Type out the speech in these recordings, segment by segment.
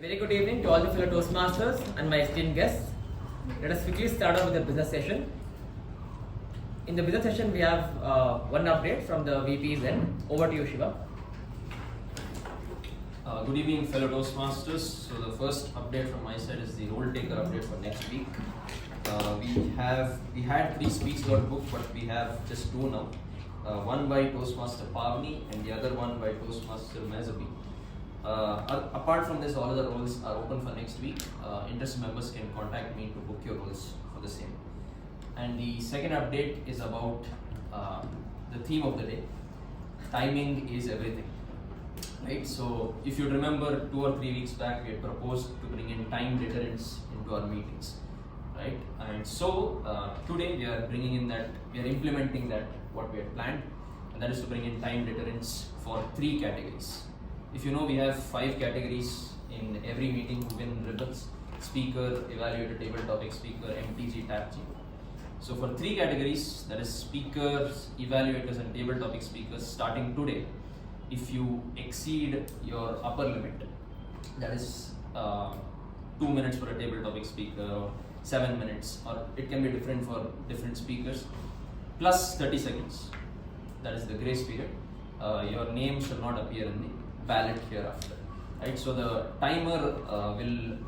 A very good evening to all the fellow Toastmasters and my esteemed guests. Let us quickly start off with the business session. In the business session, we have one update from the VP's end. Over to you, Shiva. Good evening, fellow Toastmasters. So the first update from my side is the role taker update for next week. We had 3 speaks got booked, but we have just 2 now. One by Toastmaster Pavani and the other one by Toastmaster Mehjabin. Apart from this, all other roles are open for next week. Interested members can contact me to book your roles for the same. And the second update is about the theme of the day. Timing is everything. Right? So if you remember 2 or 3 weeks back, we had proposed to bring in time deterrents into our meetings. Right? And so today we are implementing that what we had planned, and that is to bring in time deterrents for 3 categories. If you know, we have 5 categories in every meeting who win ribbons: speaker, evaluator, table topic speaker, MTG, TAPG. So for 3 categories, that is speakers, evaluators and table topic speakers, starting today, if you exceed your upper limit, that is 2 minutes for a table topic speaker or 7 minutes, or it can be different for different speakers, plus 30 seconds, that is the grace period, your name shall not appear in the ballot hereafter. Right? So the timer will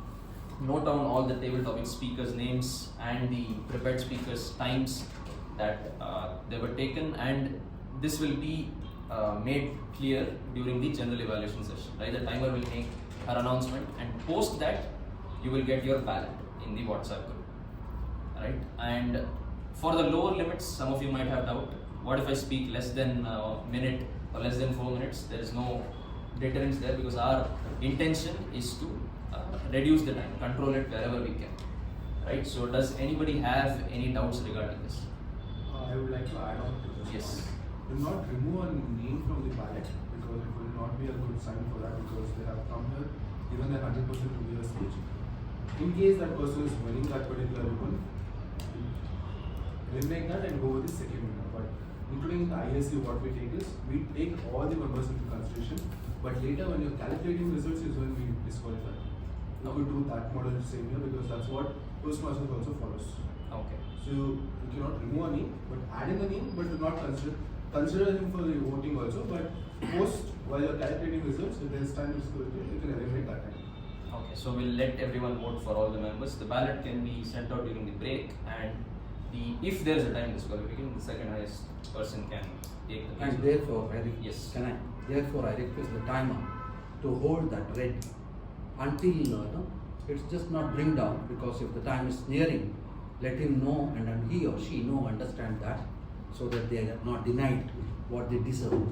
note down all the table topic speakers' names and the prepared speakers' times that they were taken, and this will be made clear during the general evaluation session. Right? The timer will make her announcement, and post that you will get your ballot in the WhatsApp group. Right? And for the lower limits, some of you might have doubt. What if I speak less than a minute or less than 4 minutes? There is no deterrence there, because our intention is to reduce the time, control it wherever we can. Right? So does anybody have any doubts regarding this? I would like to add on to this. Yes. Do not remove a name from the ballot, because it will not be a good sign for that, because they have come here given their 100% to be a speech. In case that person is winning that particular ribbon, eliminate that and go with the second winner. But including the ISC, what we take is, we take all the members into consideration, but later when you're calculating results is when we disqualify. We could do that model same here, because that's what Toastmasters also follows. Okay. So you cannot remove a name, but add in the name, but do not consider him for the voting also, but post while you're calculating results, if there is time disqualification, you can eliminate that time. Okay, so we'll let everyone vote for all the members. The ballot can be sent out during the break, and if there is a time disqualification, the second highest person can take the place. And therefore, I request the timer to hold that red until it's just not bring down, because if the time is nearing, let him know, and he or she understand that, so that they are not denied what they deserve.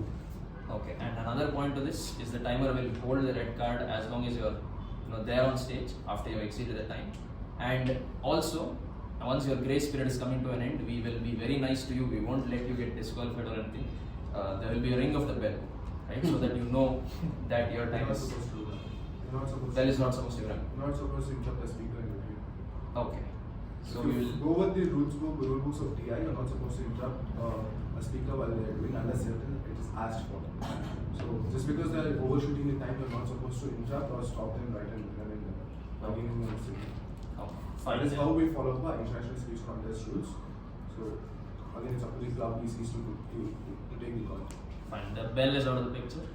Okay, and another point to this is the timer will hold the red card as long as you're there on stage after you exceeded the time. And also, once your grace period is coming to an end, we will be very nice to you. We won't let you get disqualified or anything. There will be a ring of the bell, right? So that you know that your time is. Bell is not supposed to ring. You're not supposed to interrupt the speaker in between. Okay. So if we you will go with the rule books of TI, you're not supposed to interrupt a speaker while they're doing, unless it is asked for. So just because they're overshooting the time, you're not supposed to interrupt or stop them right in the beginning of the sitting. That is how we follow the international speech contest rules. So again, it's up to the club ECs to take the call. fine. The bell is out of the picture.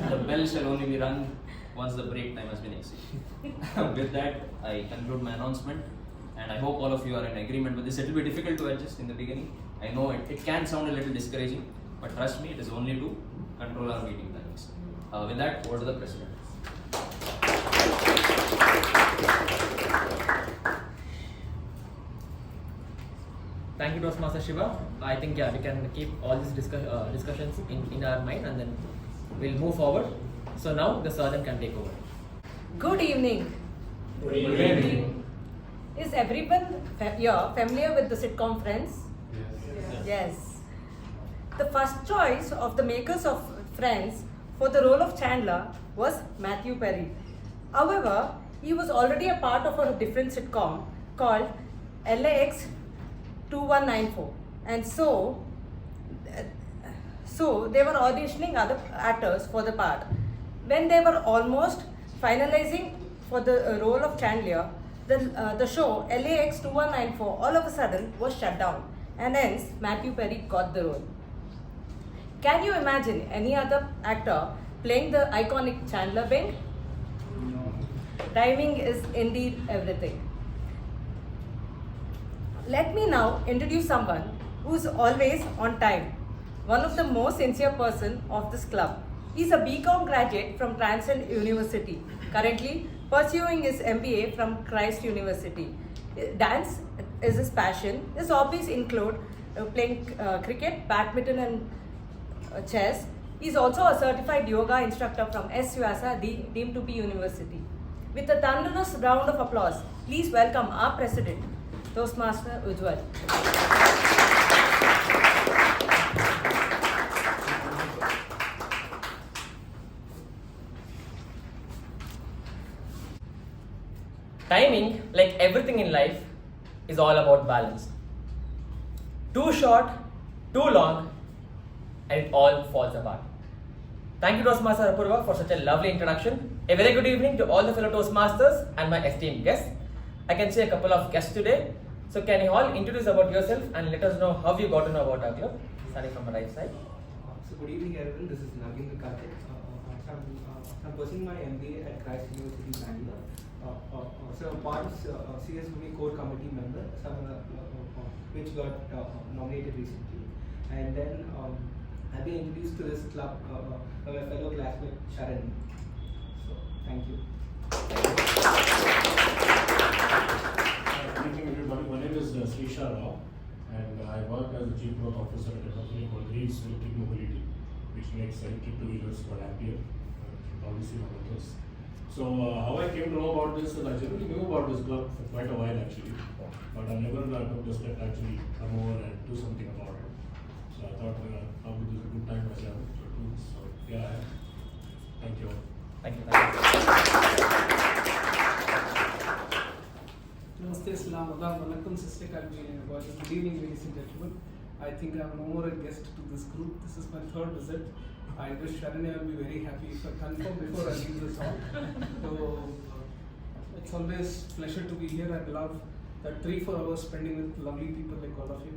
The bell shall only be rung once the break time has been exceeded. With that, I conclude my announcement, and I hope all of you are in agreement with this. It will be difficult to adjust in the beginning. I know it can sound a little discouraging, but trust me, it is only to control our meeting timings. With that, over to the president. Thank you, Toastmaster Shiva. I think we can keep all these discussions in our mind, and then we'll move forward. So now the sergeant can take over. Good evening. Good evening. Is everyone familiar with the sitcom Friends? Yes. Yes. The first choice of the makers of Friends for the role of Chandler was Matthew Perry. However, he was already a part of a different sitcom called LAX 2194, and so they were auditioning other actors for the part. When they were almost Finalizing for the role of Chandler, the show LAX 2194 all of a sudden was shut down, and hence Matthew Perry got the role. Can you imagine any other actor playing the iconic Chandler Bing? Timing is indeed everything. Let me now introduce someone who's always on time. One of the most sincere person of this club. He's a BCom graduate from Transcend University, currently pursuing his MBA from Christ University. Dance is his passion. His hobbies include playing cricket, badminton and chess. He's also a certified yoga instructor from S. Vyasa, deemed to be university. With a thunderous round of applause, please welcome our president, Toastmaster Ujwal. Timing, like everything in life, is all about balance. Too short, too long, and it all falls apart. Thank you, Toastmaster Apoorva, for such a lovely introduction. A very good evening to all the fellow Toastmasters and my esteemed guests. I can see a couple of guests today. So can you all introduce about yourself and let us know how you got to know about our club? Starting from the right side. So good evening everyone, this is Gajendra. I'm pursuing my MBA at Christ University, Bangalore. So I'm part of CSUB core committee member, which got nominated recently. And then I've been introduced to this club by my fellow classmate Sharan. So thank you. Good evening everybody, my name is Srisha Rao and I work as a Chief Growth Officer at a company called Reeds Electric Mobility, which makes electric two-wheelers for Ampere. Obviously one of those. So how I came to know about this is I generally knew about this club for quite a while actually, but I never took the step to actually come over and do something about it. So I thought probably this is a good time myself to do this. So here I am. Thank you all. Thank you. Namaste, Salam, Adab, Walaikum, Sister Kalbi, and good evening, ladies and gentlemen. I think I am no more a guest to this group. This is my third visit. I wish Sharan will be very happy if I confirm before I leave this hall. So it's always a pleasure to be here. I love that 3-4 hours spending with lovely people like all of you.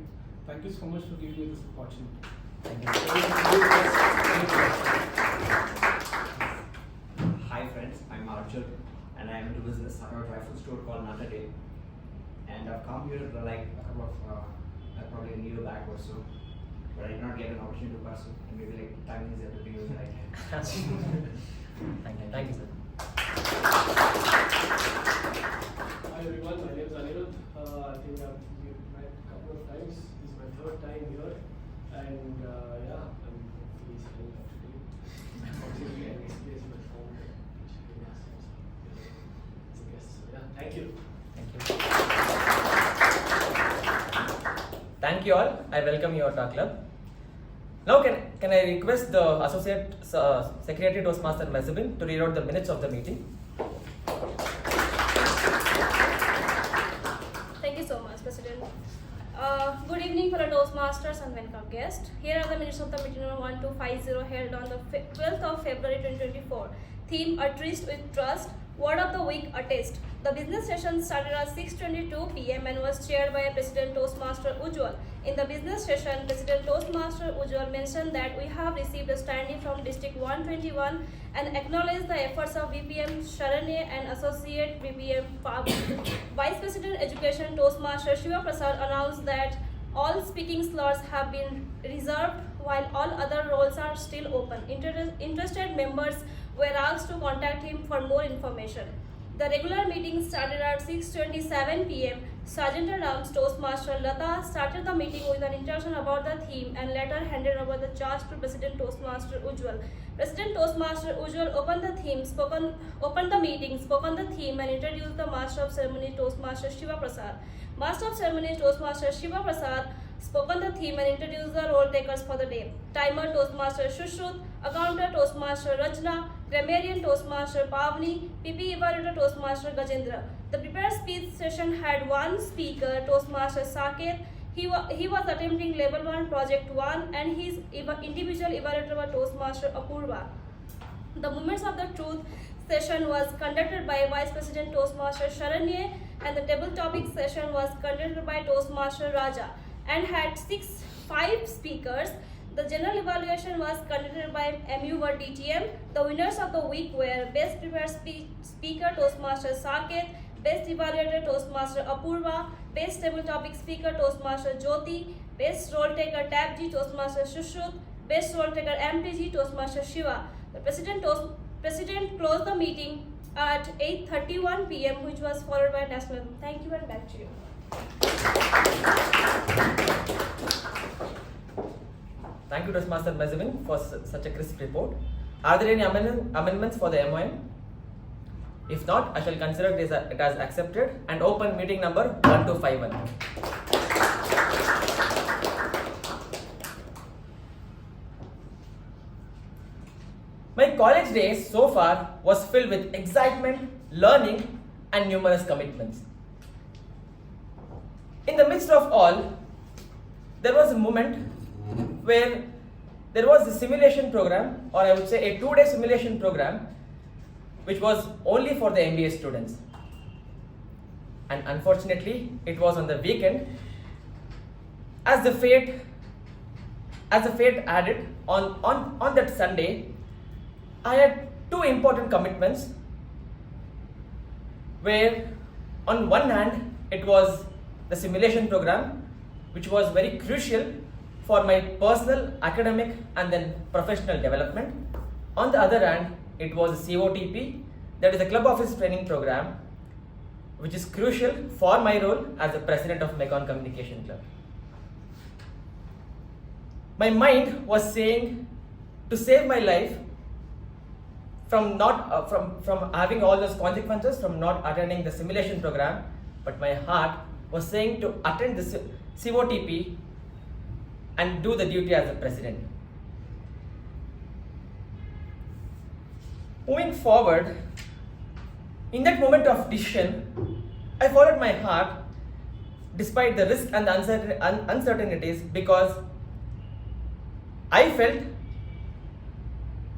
Thank you so much for giving me this opportunity. Thank you. Hi friends, I'm Arjun and I'm into business. I have a dry food store called Latha. And I've come here like a couple of, probably a year back or so. But I did not get an opportunity to pursue. And maybe like timing is everything was right. Thank you, sir. Hi everyone, my name is Anirudh. I think we've met a couple of times. This is my third time here. And yeah, I'm hopefully signing up today. Unfortunately, I misplaced my phone, which I didn't ask as a guest. So yeah, thank you. Thank you. Thank you all. I welcome you at our club. Now can I request the Associate Secretary Toastmaster Mehjabin to read out the minutes of the meeting. Thank you so much, President. Good evening, fellow Toastmasters and welcome guests. Here are the minutes of the meeting number 1250 held on the 12th of February 2024. Theme: A Tryst with Trust. Word of the week: a test. The business session started at 6:22 p.m. and was chaired by President Toastmaster Ujwal. In the business session, President Toastmaster Ujwal mentioned that we have received a standing from District 121 and acknowledged the efforts of VPM Sharanya and Associate VPM Pavani. Vice President Education Toastmaster Shivaprasad announced that all speaking slots have been reserved while all other roles are still open. Interested members were asked to contact him for more information. The regular meeting started at 6:27 p.m. Sergeant at Arms Toastmaster Latha started the meeting with an introduction about the theme and later handed over the charge to President Toastmaster Ujwal. President Toastmaster Ujwal opened the meeting, spoke on the theme, and introduced the Master of Ceremonies Toastmaster Shivaprasad. Master of Ceremonies Toastmaster Shivaprasad spoke on the theme and introduced the role takers for the day. Timer Toastmaster Sushruth, Accounter Toastmaster Rachana, Grammarian Toastmaster Pavani, PP Evaluator Toastmaster Gajendra. The prepared speech session had one speaker, Toastmaster Saket. He was attempting Level 1 Project 1 and his individual evaluator was Toastmaster Apoorva. The Moments of the Truth session was conducted by Vice President Toastmaster Sharanya, and the table topic session was conducted by Toastmaster Raja and had 5 speakers. The general evaluation was conducted by MU Word DTM. The winners of the week were Best Prepared Speaker Toastmaster Saket, Best Evaluator Toastmaster Apoorva, Best Table Topic Speaker Toastmaster Jyothi, Best Role Taker TAPG Toastmaster Sushruth, Best Role Taker MTG Toastmaster Shiva. The President closed the meeting at 8:31 p.m., which was followed by national. Thank you, and back to you. Thank you, Toastmaster Mehjabin, for such a crisp report. Are there any amendments for the MOM? If not, I shall consider it as accepted and open meeting number 1251. My college days so far was filled with excitement, learning, and numerous commitments. In the midst of all, there was a moment where there was a simulation program, or I would say a 2-day simulation program, which was only for the MBA students. And unfortunately, it was on the weekend. As the fate had it, on that Sunday, I had 2 important commitments, where on one hand, it was the simulation program, which was very crucial for my personal, academic, and then professional development. On the other hand, it was a COTP, that is a club office training program, which is crucial for my role as the president of Mekon Communication Club. My mind was saying to save my life from having all those consequences from not attending the simulation program, but my heart was saying to attend the COTP and do the duty as a president. Moving forward, in that moment of decision, I followed my heart despite the risk and the uncertainties, because I felt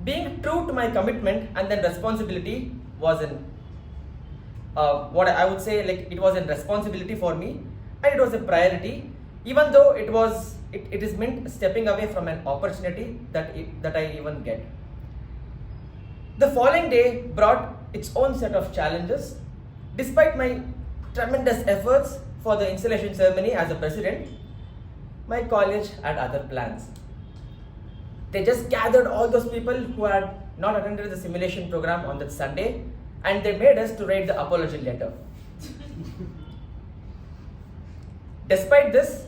being true to my commitment and then responsibility was what I would say, like, it was a responsibility for me, and it was a priority, even though it is meant stepping away from an opportunity that I even get. The following day brought its own set of challenges. Despite my tremendous efforts for the installation ceremony as a president, my college had other plans. They just gathered all those people who had not attended the simulation program on that Sunday, and they made us to write the apology letter. Despite this,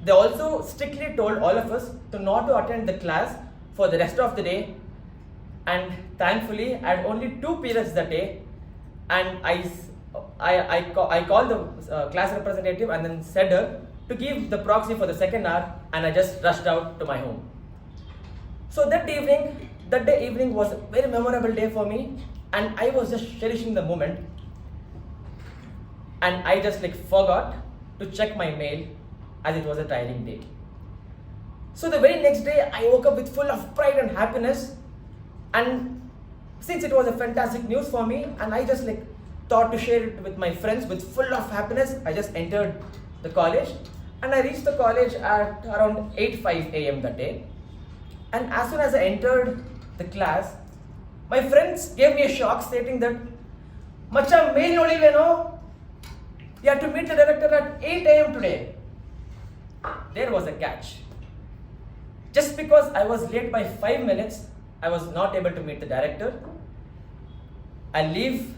they also strictly told all of us to not to attend the class for the rest of the day, and thankfully I had only 2 periods that day, and I called the class representative and then said her to give the proxy for the second hour, and I just rushed out to my home. So that day evening was a very memorable day for me, and I was just cherishing the moment, and I just forgot to check my mail as it was a tiring day. So the very next day I woke up with full of pride and happiness, and since it was a fantastic news for me, and I just thought to share it with my friends with full of happiness, I just entered the college, and I reached the college at around 8:05 a.m. that day. And as soon as I entered the class, my friends gave me a shock, stating that, "Macha, mail noli veno? You have to meet the director at 8 a.m. today." There was a catch. Just because I was late by 5 minutes, I was not able to meet the director. I'll leave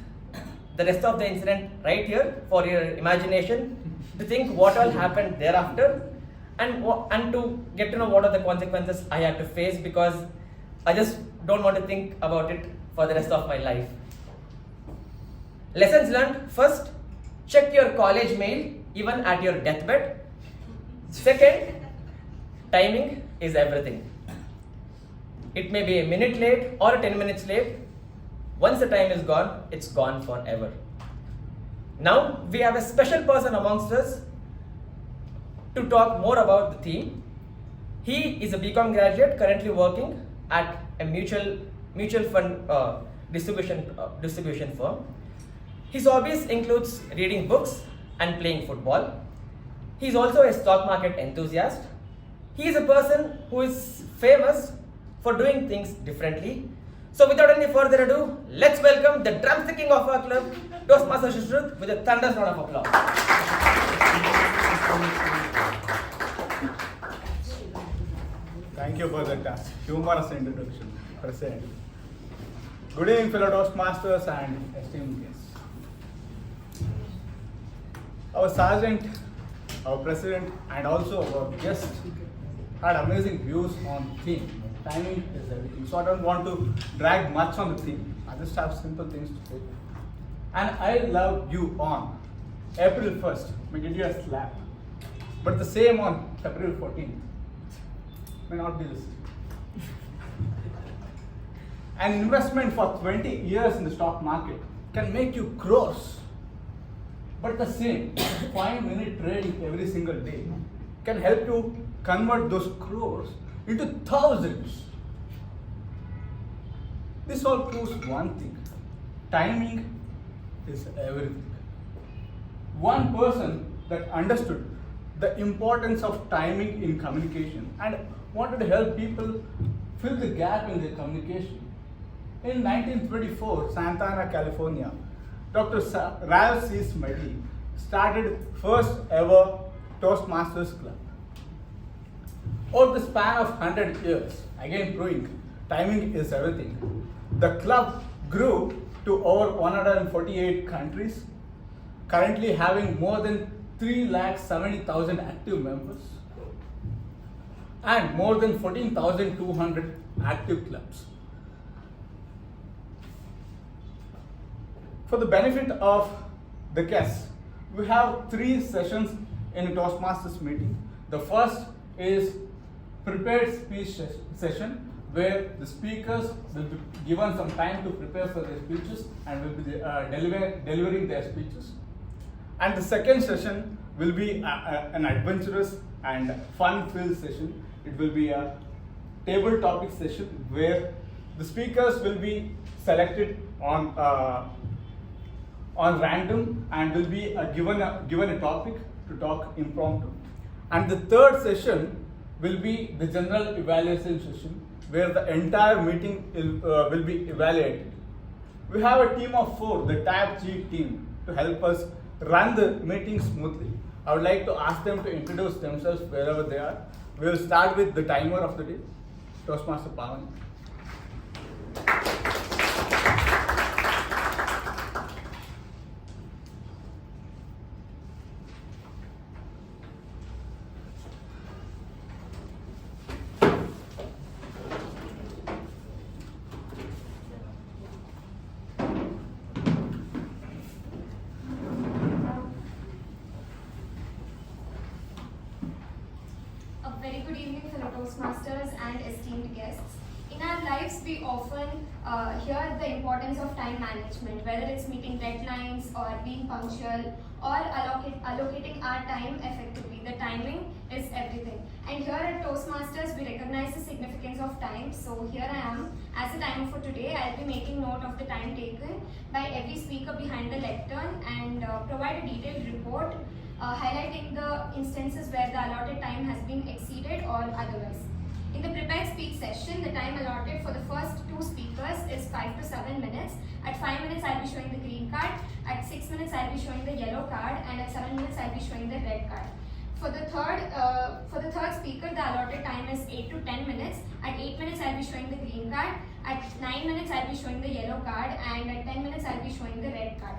the rest of the incident right here for your imagination to think what all happened thereafter, and to get to know what are the consequences I had to face, because I just don't want to think about it for the rest of my life. Lessons learned: first, check your college mail even at your deathbed. Second, timing is everything. It may be a minute late or 10 minutes late. Once the time is gone, it's gone forever. Now we have a special person amongst us to talk more about the theme. He is a BCom graduate currently working at a mutual fund distribution firm. His hobbies includes reading books and playing football. He is also a stock market enthusiast. He is a person who is famous for doing things differently. So without any further ado, let's welcome the drumsticking of our club, Toastmaster Sushruth, with a thunderous round of applause. Thank you for that humorous introduction, President. Good evening, fellow Toastmasters and esteemed guests. Our sergeant, our president, and also our guest had amazing views on theme. Timing is everything. So I don't want to drag much on the theme. I just have simple things to say. And I love you on April 1st. May get you a slap. But the same on February 14th. May not be the same. An investment for 20 years in the stock market can make you crores. But the same 5-minute trading every single day can help you convert those crores into thousands. This all proves one thing. Timing is everything. One person that understood the importance of timing in communication and wanted to help people fill the gap in their communication. In 1924, Santa Ana, California, Dr. Ralph C. Smedley started first ever Toastmasters Club. Over the span of 100 years, again proving timing is everything, the club grew to over 148 countries, currently having more than 370,000 active members and more than 14,200 active clubs. For the benefit of the guests, we have 3 sessions in a Toastmasters meeting. The first is prepared speech session, where the speakers will be given some time to prepare for their speeches and will be delivering their speeches. And the second session will be an adventurous and fun-filled session. It will be a table topic session where the speakers will be selected on random and will be given a topic to talk impromptu. And the third session will be the general evaluation session where the entire meeting will be evaluated. We have a team of 4, the TAPG team, to help us run the meeting smoothly. I would like to ask them to introduce themselves wherever they are. We will start with the timer of the day, Toastmaster Pavani. Very good evening, fellow Toastmasters and esteemed guests. In our lives, we often hear the importance of time management, whether it's meeting deadlines or being punctual or allocating our time effectively. The timing is everything. And here at Toastmasters, we recognize the significance of time. So here I am. As a timer for today, I'll be making note of the time taken by every speaker behind the lectern and provide a detailed report highlighting the instances where the allotted time has been exceeded or otherwise. In the prepared speech session, the time allotted for the first 2 speakers is 5 to 7 minutes. At 5 minutes, I'll be showing the green card. At 6 minutes, I'll be showing the yellow card, and at 7 minutes, I'll be showing the red card. For the third speaker, the allotted time is 8 to 10 minutes. At 8 minutes, I'll be showing the green card. At 9 minutes, I'll be showing the yellow card, and at 10 minutes, I'll be showing the red card.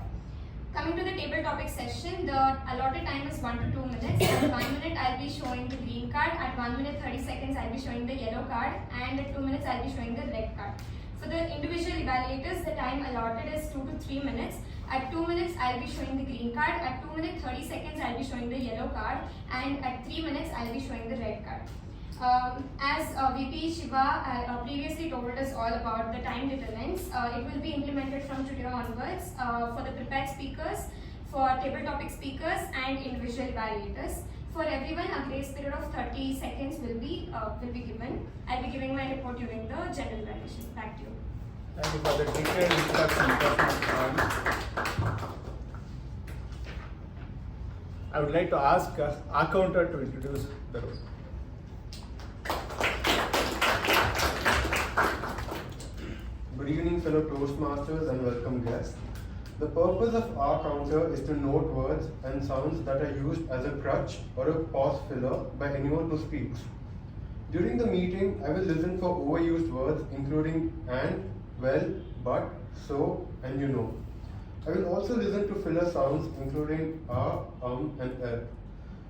Coming to the table topic session, the allotted time is 1 to 2 minutes. At 1 minute, I'll be showing the green card. At 1 minute 30 seconds, I'll be showing the yellow card. And at 2 minutes, I'll be showing the red card. For the individual evaluators, the time allotted is 2 to 3 minutes. At 2 minutes, I'll be showing the green card. At 2 minutes 30 seconds, I'll be showing the yellow card. And at 3 minutes, I'll be showing the red card. As VP Shiva previously told us all about the time deterrence, it will be implemented from today onwards for the prepared speakers, for table topic speakers and individual evaluators. For everyone, a grace period of 30 seconds will be given. I'll be giving my report during the general evaluation. Back to you. Thank you for the detailed introduction. I would like to ask our counter to introduce the role. Good evening, fellow Toastmasters and welcome guests. The purpose of our counter is to note words and sounds that are used as a crutch or a pause filler by anyone who speaks. During the meeting, I will listen for overused words including and, well, but, so, and you know. I will also listen to filler sounds including and I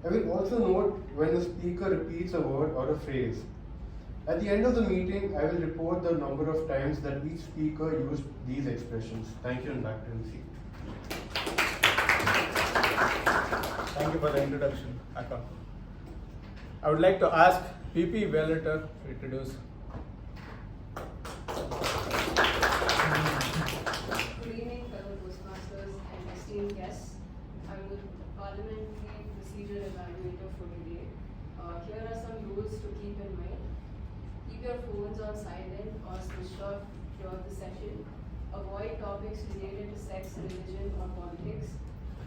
will also note when the speaker repeats a word or a phrase. At the end of the meeting, I will report the number of times that each speaker used these expressions. Thank you and back to the seat. Thank you for the introduction, Akka. I would like to ask PP Evaluator to introduce. Good evening, fellow Toastmasters and esteemed guests. I will parliamentary procedure evaluator for today. Here are some rules to keep in mind. Keep your phones on silent or switched off throughout the session. Avoid topics related to sex, religion, or politics.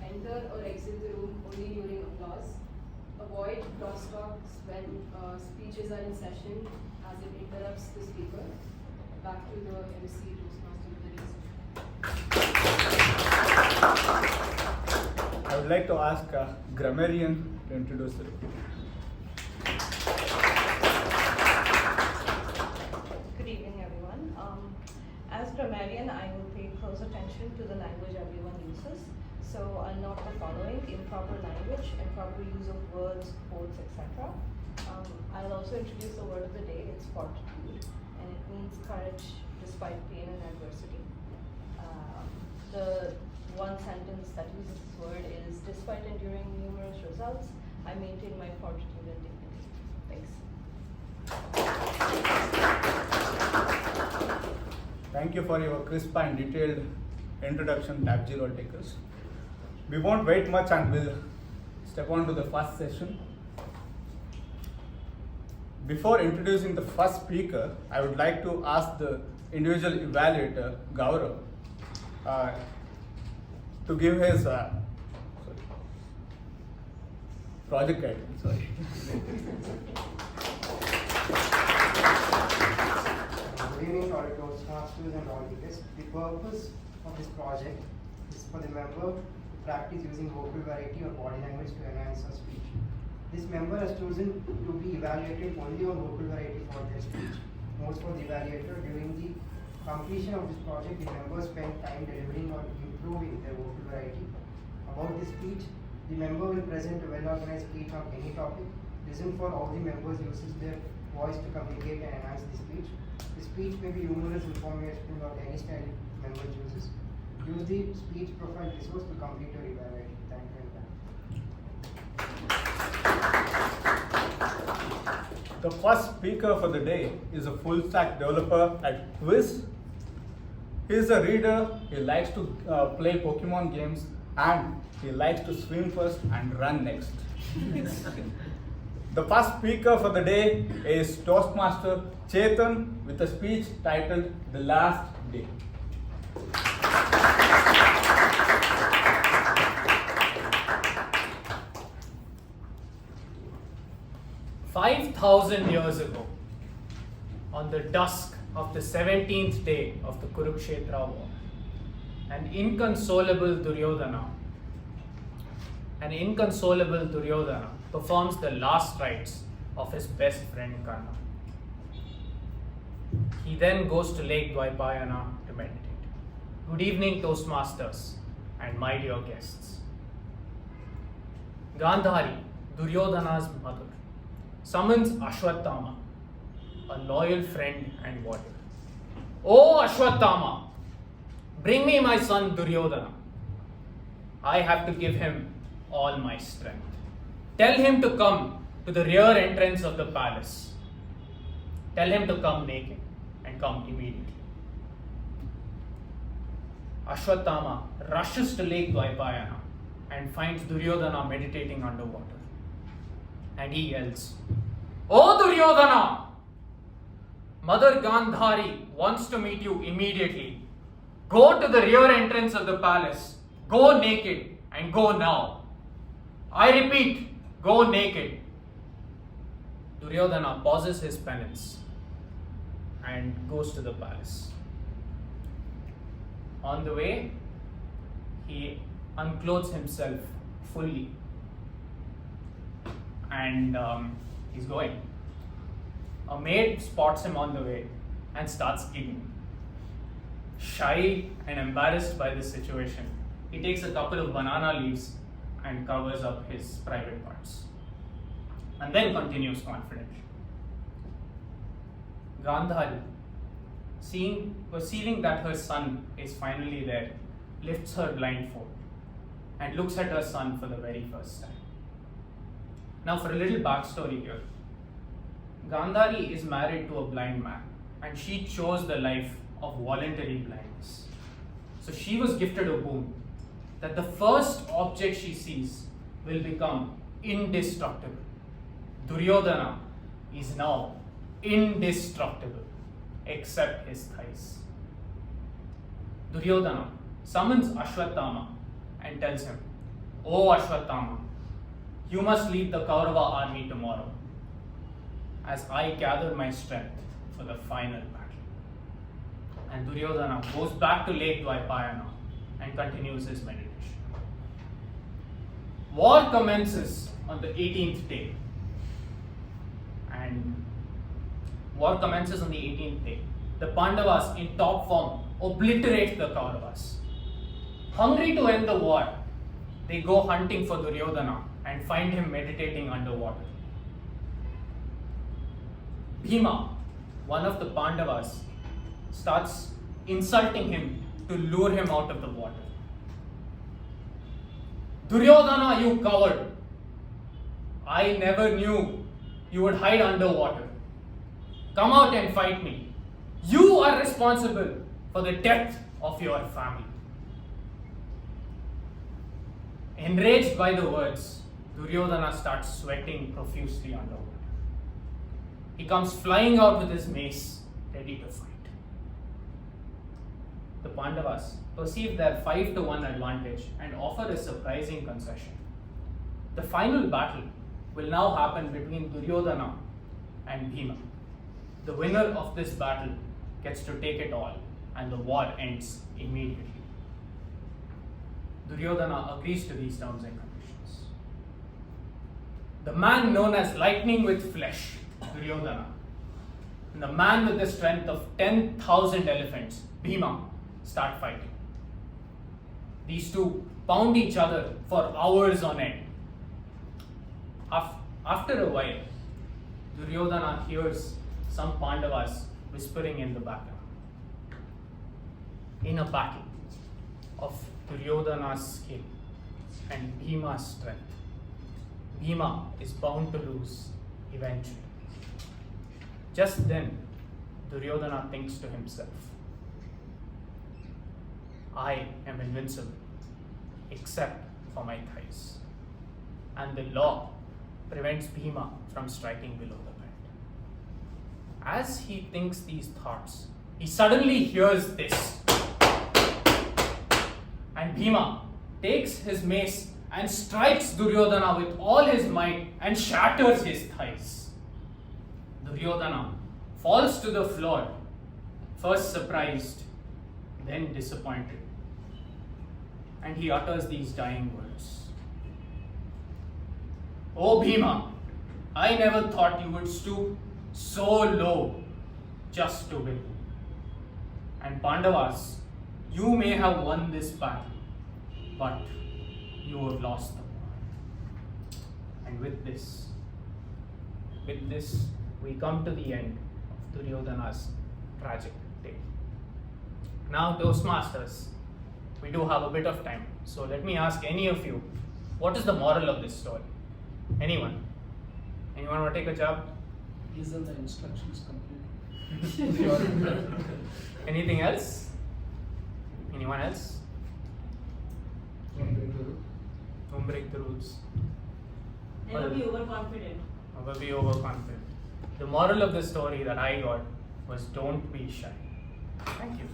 Enter or exit the room only during applause. Avoid crosstalks when speeches are in session as it interrupts the speaker. Back to the MC Toastmaster with the next. I would like to ask a grammarian to introduce the role. Good evening, everyone. As grammarian, I will pay close attention to the language everyone uses. So I'll note the following: improper language, improper use of words, quotes, etc. I'll also introduce the word of the day. It's fortitude, and it means courage despite pain and adversity. The one sentence that uses this word is: despite enduring numerous results, I maintain my fortitude and dignity. Thanks. Thank you for your crisp and detailed introduction, TAPG role takers. We won't wait much and we'll step on to the first session. Before introducing the first speaker, I would like to ask the individual evaluator, Gaurav, to give his project guidance. Good evening, all Toastmasters and all guests. The purpose of this project is for the member to practice using vocal variety or body language to enhance her speech. This member has chosen to be evaluated only on vocal variety for their speech. Notes for the evaluator: during the completion of this project, the member spent time delivering or improving their vocal variety. About the speech, the member will present a well-organized speech on any topic. Listen for how the members uses their voice to communicate and enhance the speech. The speech may be humorous, informational, or any style member chooses. Use the speech profile resource to complete your evaluation. Thank you and bye. The first speaker for the day is a full stack developer at Quiz. He is a reader, he likes to play Pokemon games, and he likes to swim first and run next. The first speaker for the day is Toastmaster Chetan with a speech titled The Last Day. 5,000 years ago, on the dusk of the 17th day of the Kurukshetra war, an inconsolable Duryodhana performs the last rites of his best friend Karna. He then goes to Lake Dvaipayana to meditate. Good evening, Toastmasters and my dear guests. Gandhari, Duryodhana's mother, summons Ashwatthama, a loyal friend and warrior. Oh Ashwatthama, bring me my son Duryodhana. I have to give him all my strength. Tell him to come to the rear entrance of the palace. Tell him to come naked and come immediately. Ashwatthama rushes to Lake Dvaipayana and finds Duryodhana meditating underwater. And he yells, "Oh Duryodhana! Mother Gandhari wants to meet you immediately. Go to the rear entrance of the palace. Go naked and go now. I repeat, go naked. Duryodhana pauses his penance and goes to the palace. On the way, he unclothes himself fully and he's going. A maid spots him on the way and starts giggling. Shy and embarrassed by this situation, he takes a couple of banana leaves and covers up his private parts. And then continues confidently. Gandhari, perceiving that her son is finally there, lifts her blindfold and looks at her son for the very first time. Now for a little backstory here. Gandhari is married to a blind man and she chose the life of voluntary blindness. So she was gifted a boon that the first object she sees will become indestructible. Duryodhana is now indestructible except his thighs. Duryodhana summons Ashwatthama and tells him, "O Ashwatthama, you must lead the Kaurava army tomorrow as I gather my strength for the final battle." And Duryodhana goes back to Lake Dwaipayana and continues his meditation. War commences on the 18th day. The Pandavas in top form obliterate the Kauravas. Hungry to end the war, they go hunting for Duryodhana and find him meditating underwater. Bhima, one of the Pandavas, starts insulting him to lure him out of the water. "Duryodhana, you coward! I never knew you would hide underwater. Come out and fight me. You are responsible for the death of your family." Enraged by the words, Duryodhana starts sweating profusely underwater. He comes flying out with his mace, ready to fight. The Pandavas perceive their 5-1 advantage and offer a surprising concession. The final battle will now happen between Duryodhana and Bhima. The winner of this battle gets to take it all and the war ends immediately. Duryodhana agrees to these terms and conditions. The man known as lightning with flesh, Duryodhana, and the man with the strength of 10,000 elephants, Bhima, start fighting. These two pound each other for hours on end. After a while, Duryodhana hears some Pandavas whispering in the background. In a battle of Duryodhana's skill and Bhima's strength, Bhima is bound to lose eventually. Just then, Duryodhana thinks to himself, "I am invincible, except for my thighs, and the law prevents Bhima from striking below the belt." As he thinks these thoughts, he suddenly hears this. And Bhima takes his mace and strikes Duryodhana with all his might and shatters his thighs. Duryodhana falls to the floor, first surprised, then disappointed. And he utters these dying words. "Oh Bhima, I never thought you would stoop so low just to win. And Pandavas, you may have won this battle, but you have lost the war." And with this, we come to the end of Duryodhana's tragic tale. Now, Toastmasters, we do have a bit of time, so let me ask any of you, what is the moral of this story? Anyone? Anyone want to take a jab? Isn't the instructions complete? Anything else? Anyone else? Don't break the rules. Never be overconfident. Never be overconfident. The moral of the story that I got was don't be shy. Thank you.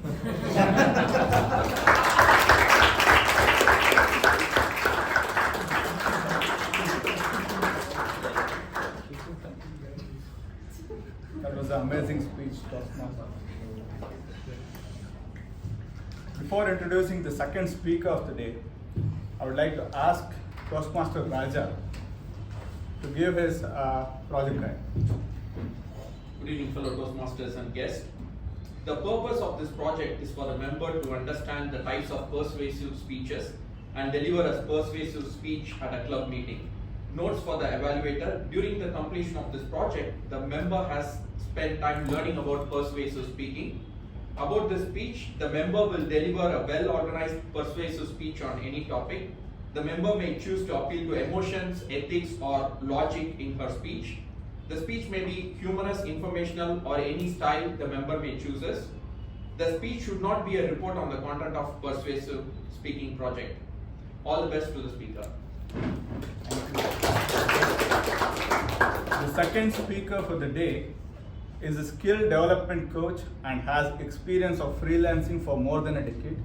That was an amazing speech, Toastmaster. Before introducing the second speaker of the day, I would like to ask Toastmaster Raja to give his project guide. Good evening, fellow Toastmasters and guests. The purpose of this project is for the member to understand the types of persuasive speeches and deliver a persuasive speech at a club meeting. Notes for the evaluator: during the completion of this project, the member has spent time learning about persuasive speaking. About this speech, the member will deliver a well-organized persuasive speech on any topic. The member may choose to appeal to emotions, ethics, or logic in her speech. The speech may be humorous, informational, or any style the member may choose. The speech should not be a report on the content of persuasive speaking project. All the best to the speaker. The second speaker for the day is a skill development coach and has experience of freelancing for more than a decade.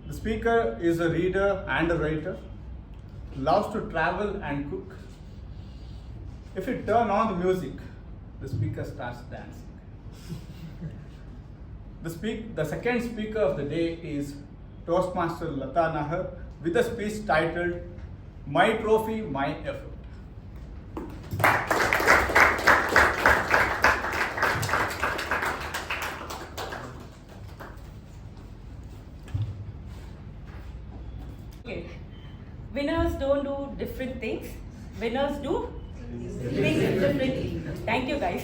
The speaker is a reader and a writer, loves to travel and cook. If you turn on the music, the speaker starts dancing. The second speaker of the day is Toastmaster Latha Nahar with a speech titled My Trophy, My Effort. Okay. Winners don't do different things. Winners do things differently. Thank you, guys.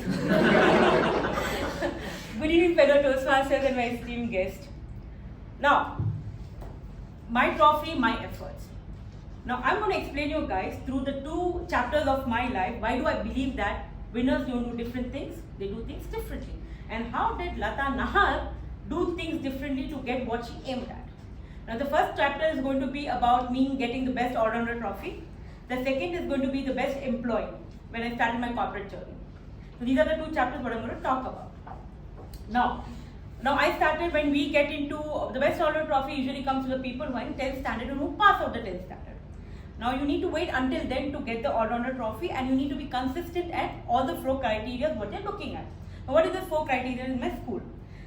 Good evening, fellow Toastmasters and my esteemed guest. Now, my trophy, my efforts. Now, I'm going to explain you guys through the two chapters of my life why do I believe that winners don't do different things, they do things differently. And how did Latha Nahar do things differently to get what she aimed at. Now, the first chapter is going to be about me getting the best all-rounder trophy. The second is going to be the best employee when I started my corporate journey. So these are the two chapters what I'm going to talk about. Now I started when we get into the best all-rounder trophy usually comes to the people who are in 10th standard and who pass out the 10th standard. Now you need to wait until then to get the all-rounder trophy, and you need to be consistent at all the 4 criteria what they're looking at. Now what is the 4 criteria in my school?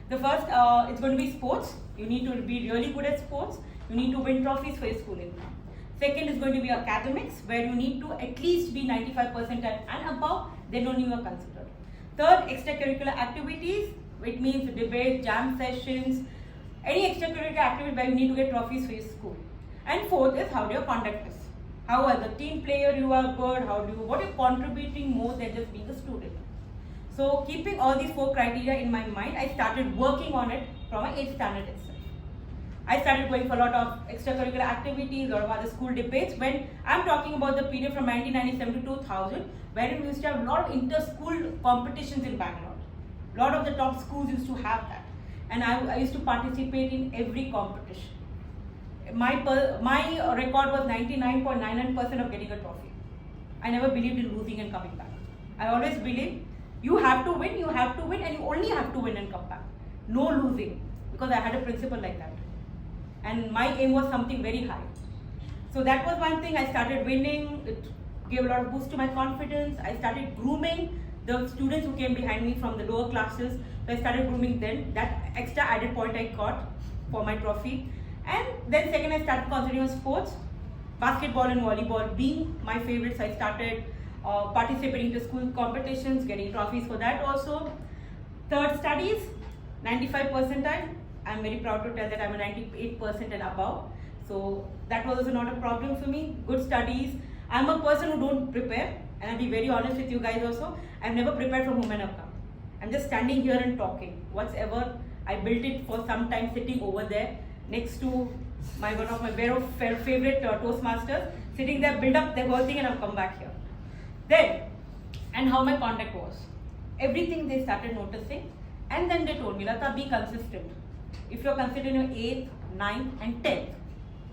The first, it's going to be sports. You need to be really good at sports. You need to win trophies for your schooling. Second is going to be academics, where you need to at least be 95% and above, then only you are considered. Third, extracurricular activities, which means debate, jam sessions, any extracurricular activity where you need to get trophies for your school. And fourth is how your conduct is. How as a team player you are good, what you're contributing more than just being a student. So keeping all these 4 criteria in my mind, I started working on it from my 8th standard itself. I started going for a lot of extracurricular activities, a lot of other school debates. When I'm talking about the period from 1997 to 2000, wherein we used to have a lot of inter-school competitions in Bangalore. A lot of the top schools used to have that. And I used to participate in every competition. My record was 99.99% of getting a trophy. I never believed in losing and coming back. I always believed you have to win, and you only have to win and come back. No losing, because I had a principle like that. And my aim was something very high. So that was one thing. I started winning. It gave a lot of boost to my confidence. I started grooming the students who came behind me from the lower classes. So I started grooming them. That extra added point I got for my trophy. And then second, I started concentrating on sports. Basketball and volleyball being my favorites. I started participating in school competitions, getting trophies for that also. Third, studies, 95 percentile. I'm very proud to tell that I'm a 98% and above. So that was also not a problem for me. Good studies. I'm a person who don't prepare, and I'll be very honest with you guys also. I've never prepared from whom I've come. I'm just standing here and talking. Whatever, I built it for some time sitting over there next to one of my very favorite Toastmasters, sitting there, build up the whole thing, and I've come back here. Then, and how my conduct was. Everything they started noticing, and then they told me, Latha, be consistent. If you're considered in your 8th, 9th and 10th,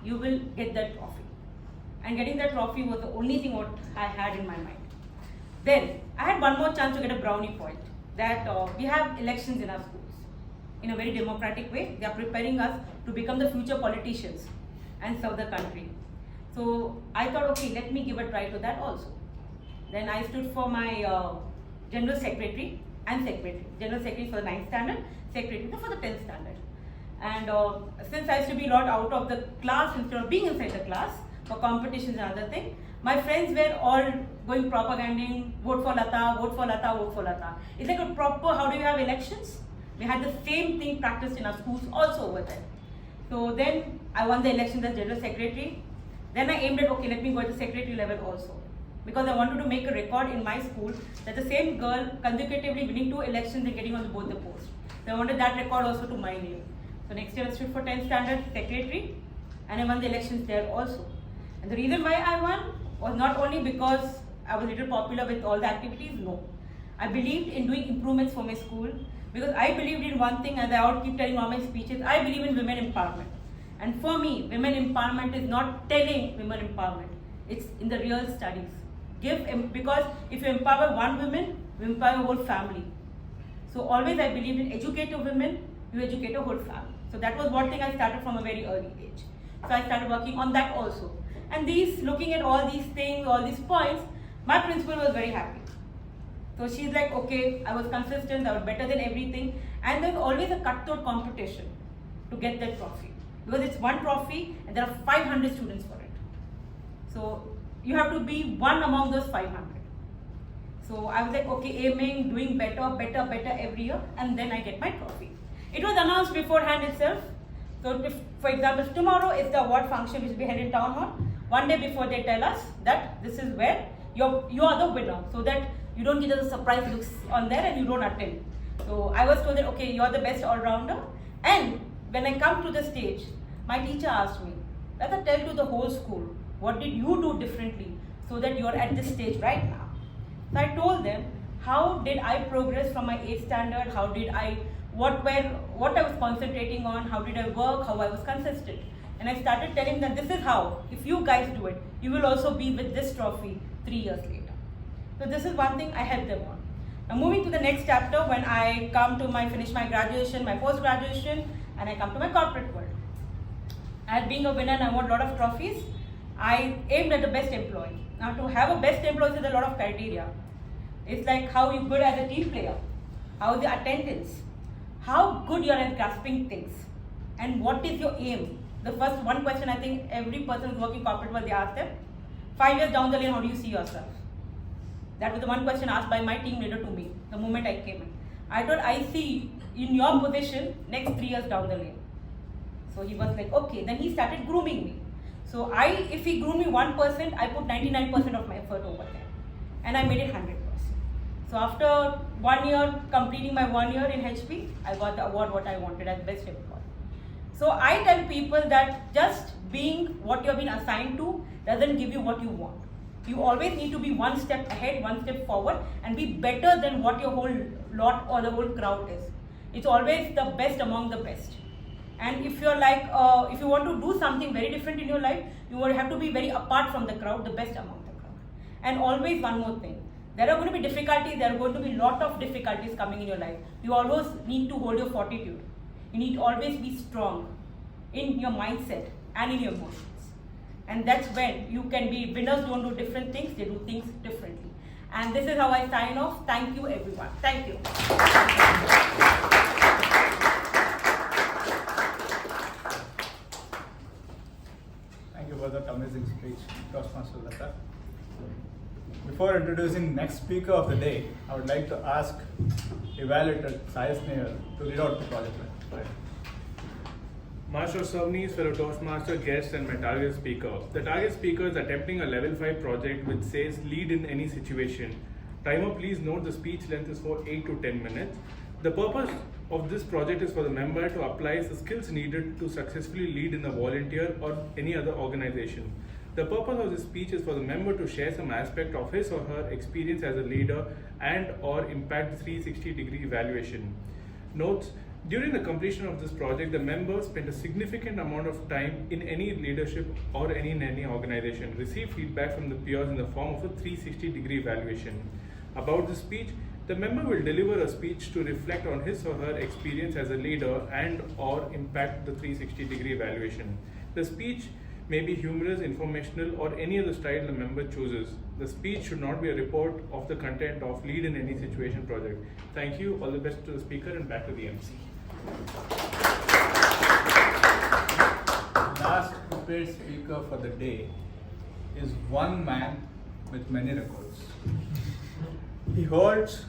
you will get that trophy. And getting that trophy was the only thing what I had in my mind. Then I had one more chance to get a brownie point, that we have elections in our schools. In a very democratic way, they are preparing us to become the future politicians and serve the country. So I thought, okay, let me give a try to that also. Then I stood for my general secretary and secretary. General secretary for the 9th standard, secretary for the 10th standard. And since I used to be a lot out of the class instead of being inside the class for competitions and other things, my friends were all going propaganding, vote for Latha, vote for Latha, vote for Latha. It's like a proper, how do you have elections? We had the same thing practiced in our schools also over there. So then I won the election as general secretary. Then I aimed at, okay, let me go to secretary level also. Because I wanted to make a record in my school that the same girl consecutively winning 2 elections and getting on both the posts. So I wanted that record also to my name. So next year I stood for 10th standard secretary and I won the elections there also. And the reason why I won was not only because I was a little popular with all the activities, no. I believed in doing improvements for my school because I believed in one thing, as I always keep telling all my speeches, I believe in women empowerment. And for me, women empowerment is not telling women empowerment, it's in the real studies. Because if you empower one woman, you empower a whole family. So always I believed in educate a women, you educate a whole family. So that was one thing I started from a very early age. So I started working on that also. And looking at all these things, all these points, my principal was very happy. So she's like, okay, I was consistent, I was better than everything. And there's always a cutthroat competition to get that trophy. Because it's one trophy and there are 500 students for it. So you have to be one among those 500. So I was like, okay, aiming, doing better every year, and then I get my trophy. It was announced beforehand itself. So if, for example, tomorrow is the award function which will be held in town hall. One day before they tell us that this is where you are the winner, so that you don't get the surprise looks on there and you don't attend. So I was told that, okay, you're the best all-rounder. And when I come to the stage, my teacher asked me, Latha, tell to the whole school, what did you do differently so that you're at this stage right now? So I told them, how did I progress from my 8th standard, what I was concentrating on, how did I work, how I was consistent. And I started telling them, this is how, if you guys do it, you will also be with this trophy 3 years later. So this is one thing I helped them on. Now moving to the next chapter, when I come to finish my graduation, my post-graduation, and I come to my corporate world. As being a winner and I won a lot of trophies, I aimed at the best employee. Now to have a best employee is a lot of criteria. It's like how you're good as a team player, how the attendance, how good you are at grasping things, and what is your aim. The first one question I think every person who's working corporate world, they ask them, 5 years down the lane, how do you see yourself? That was the one question asked by my team leader to me the moment I came in. I told, I see in your position next 3 years down the lane. So he was like, okay. Then he started grooming me. So if he groomed me 1%, I put 99% of my effort over there. And I made it 100%. So after 1 year, completing my 1 year in HP, I got the award what I wanted as best employee. So I tell people that just being what you've been assigned to doesn't give you what you want. You always need to be one step ahead, one step forward, and be better than what your whole lot or the whole crowd is. It's always the best among the best. And if you're like, if you want to do something very different in your life, you will have to be very apart from the crowd, the best among the crowd. And always one more thing. There are going to be difficulties, there are going to be a lot of difficulties coming in your life. You always need to hold your fortitude. You need to always be strong in your mindset and in your emotions. And that's when you can be, winners don't do different things, they do things differently. And this is how I sign off. Thank you everyone. Thank you. Thank you for that amazing speech, Toastmaster Latha. Before introducing next speaker of the day, I would like to ask Evaluator Sai Snehal to read out the project. Right. Master of Ceremonies, fellow Toastmaster, guests, and my target speaker. The target speaker is attempting a level 5 project which says lead in any situation. Timer, please note the speech length is for 8 to 10 minutes. The purpose of this project is for the member to apply the skills needed to successfully lead in a volunteer or any other organization. The purpose of this speech is for the member to share some aspect of his or her experience as a leader and or impact 360-degree evaluation. Notes: during the completion of this project, the member spent a significant amount of time in any leadership or in any organization, receive feedback from the peers in the form of a 360-degree evaluation. About the speech, the member will deliver a speech to reflect on his or her experience as a leader and or impact the 360-degree evaluation. The speech may be humorous, informational, or any other style the member chooses. The speech should not be a report of the content of Lead in Any Situation project. Thank you. All the best to the speaker and back to the MC. Last prepared speaker for the day is one man with many records. He holds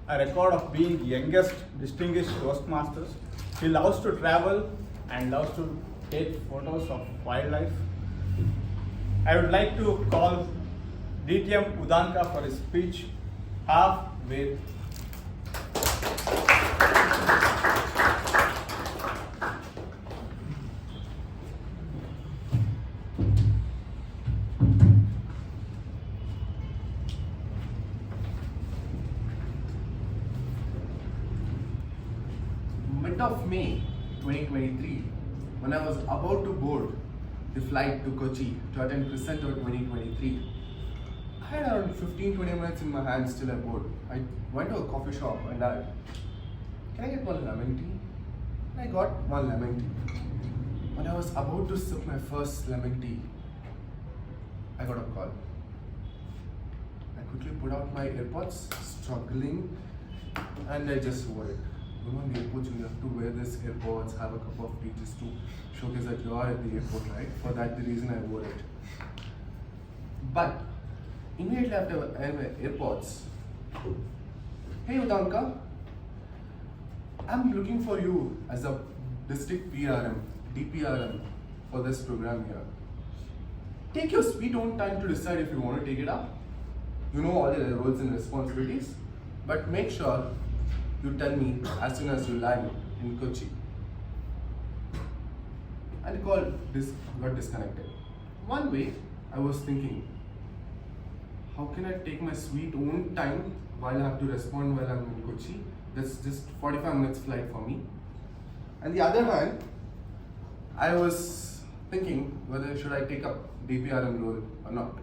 a record of being youngest distinguished Toastmasters. He loves to travel and loves to take photos of wildlife. I would like to call DTM Udanka for his speech. Halfway. Mid of May 2023, when I was about to board the flight to Kochi to attend Crescento 2023, I had around 15-20 minutes in my hands till I board. I went to a coffee shop and I, can I get one lemon tea? And I got one lemon tea. When I was about to sip my first lemon tea, I got a call. I quickly put out my AirPods, struggling, and I just wore it. You know, in the airport, you have to wear this AirPods, have a cup of tea just to showcase that you are at the airport, right? For that, the reason I wore it. But immediately after I wear AirPods, hey Udanka, I'm looking for you as a district PRM, DPRM for this program here. Take your sweet own time to decide if you want to take it up. You know all the roles and responsibilities, but make sure you tell me as soon as you land in Kochi. And the call got disconnected. One way I was thinking, how can I take my sweet own time while I have to respond while I'm in Kochi? That's just 45 minutes flight for me. And the other hand, I was thinking whether should I take up DPRM role or not.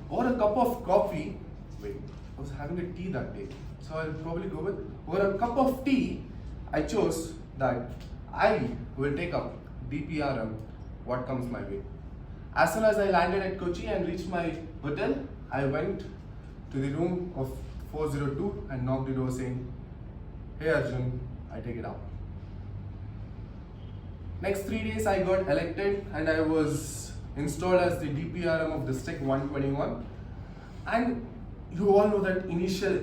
Or a cup of coffee, wait, I was having a tea that day, so I'll probably go with, or a cup of tea, I chose that I will take up DPRM, what comes my way. As soon as I landed at Kochi and reached my hotel, I went to the room of 402 and knocked the door saying, hey Arjun, I take it up. Next 3 days I got elected and I was installed as the DPRM of District 121. And you all know that initial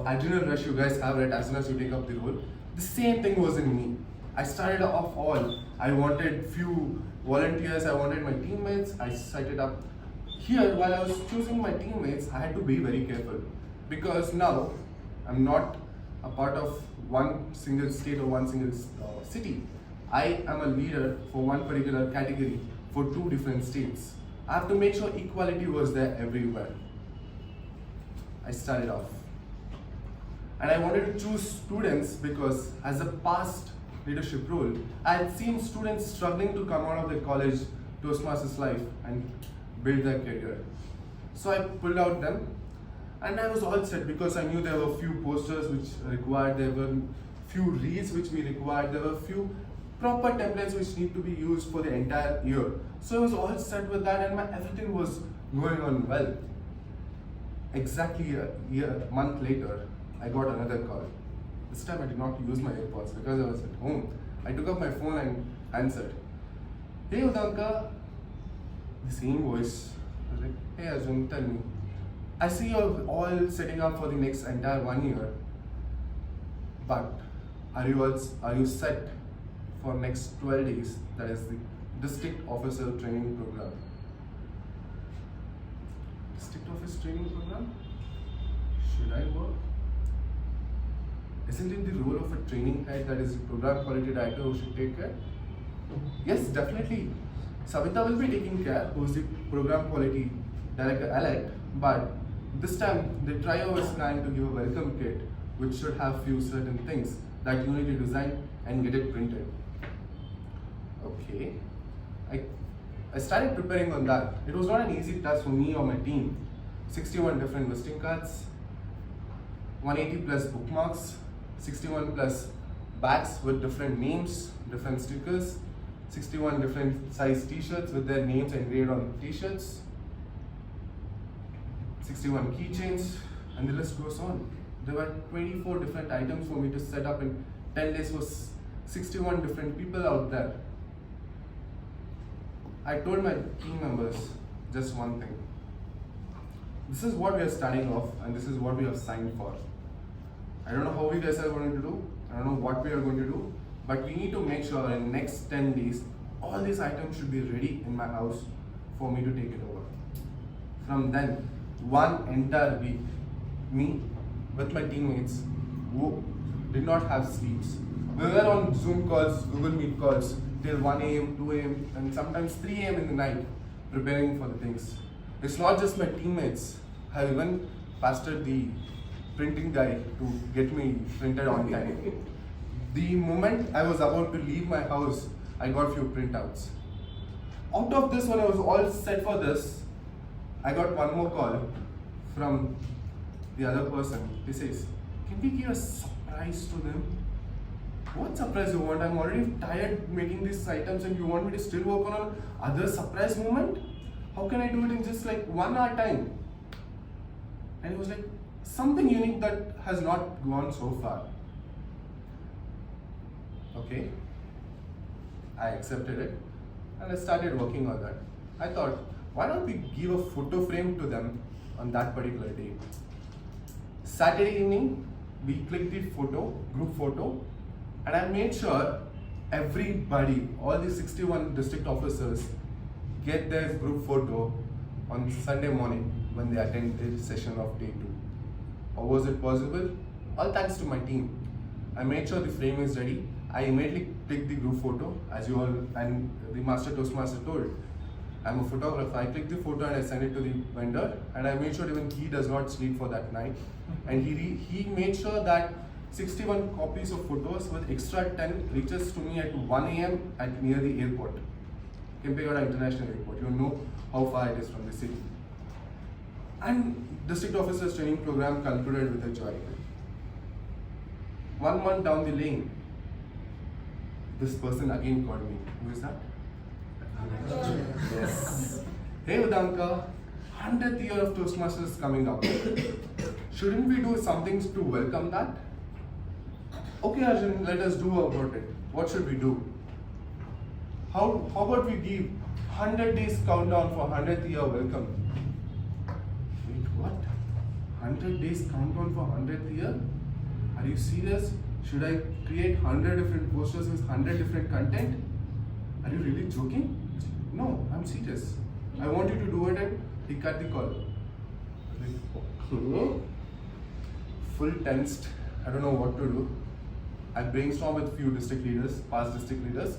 adrenal rush you guys have right as soon as you take up the role. The same thing was in me. I started off all. I wanted few volunteers, I wanted my teammates, I set it up. Here, while I was choosing my teammates, I had to be very careful. Because now, I'm not a part of one single state or one single city. I am a leader for one particular category for 2 different states. I have to make sure equality was there everywhere. I started off. And I wanted to choose students because as a past leadership role, I had seen students struggling to come out of their college Toastmasters life and build their career. So I pulled out them and I was all set because I knew there were few posters which required, there were few reads which we required, there were few proper templates which need to be used for the entire year. So I was all set with that and everything was going on well. Exactly a month later, I got another call. This time I did not use my AirPods because I was at home. I took up my phone and answered. Hey Udanka, the same voice. I was like, hey Arjun, tell me. I see you're all setting up for the next entire 1 year. But are you set for next 12 days? That is the District Officer Training Program. District Office Training Program? Should I work? Isn't it the role of a training head, that is the program quality director, who should take care? Yes, definitely. Savita will be taking care, who is the program quality director elect, but this time the trio is trying to give a welcome kit which should have few certain things that you need to design and get it printed. Okay. I started preparing on that. It was not an easy task for me or my team. 61 different visiting cards, 180 plus bookmarks, 61 plus bags with different names, different stickers, 61 different size t-shirts with their names engraved on t-shirts, 61 keychains, and the list goes on. There were 24 different items for me to set up in 10 days for 61 different people out there. I told my team members just one thing. This is what we are starting off and this is what we have signed for. I don't know how you guys are going to do, I don't know what we are going to do, but we need to make sure in next 10 days, all these items should be ready in my house for me to take it over. From then, one entire week, me with my teammates who did not have sleeps. We were on Zoom calls, Google Meet calls till 1 a.m., 2 a.m. and sometimes 3 a.m. in the night preparing for the things. It's not just my teammates. I even pestered the printing guy to get me printed on time. The moment I was about to leave my house, I got few printouts. Out of this, when I was all set for this, I got one more call from the other person. He says, can we give a surprise to them? What surprise you want? I'm already tired making these items and you want me to still work on another surprise moment? How can I do it in just like 1 hour time? And it was like something unique that has not gone so far. Okay, I accepted it and I started working on that. I thought, why don't we give a photo frame to them on that particular day? Saturday evening, we clicked the photo, group photo, and I made sure everybody, all the 61 district officers, get their group photo on Sunday morning when they attend the session of day 2. How was it possible? All thanks to my team. I made sure the frame is ready. I immediately clicked the group photo, as you all and the Master Toastmaster told. I'm a photographer. I clicked the photo and I sent it to the vendor, and I made sure even he does not sleep for that night. And he made sure that 61 copies of photos with extra 10 reaches to me at 1 a.m. at near the airport, Kempegowda International Airport. You know how far it is from the city. And district officers training program concluded with a joy. 1 month down the lane, this person again called me. Who is that? Yes. Hey Udanka, 100th year of Toastmasters coming up. Shouldn't we do something to welcome that? Okay Arjun, let us do about it. What should we do? How about we give 100 days countdown for 100th year welcome? Wait, what? 100 days countdown for 100th year? Are you serious? Should I create 100 different posters with 100 different content? Are you really joking? No, I'm serious. I want you to do it and he cut the call. Okay. Full tensed. I don't know what to do. I brainstormed with few district leaders, past district leaders,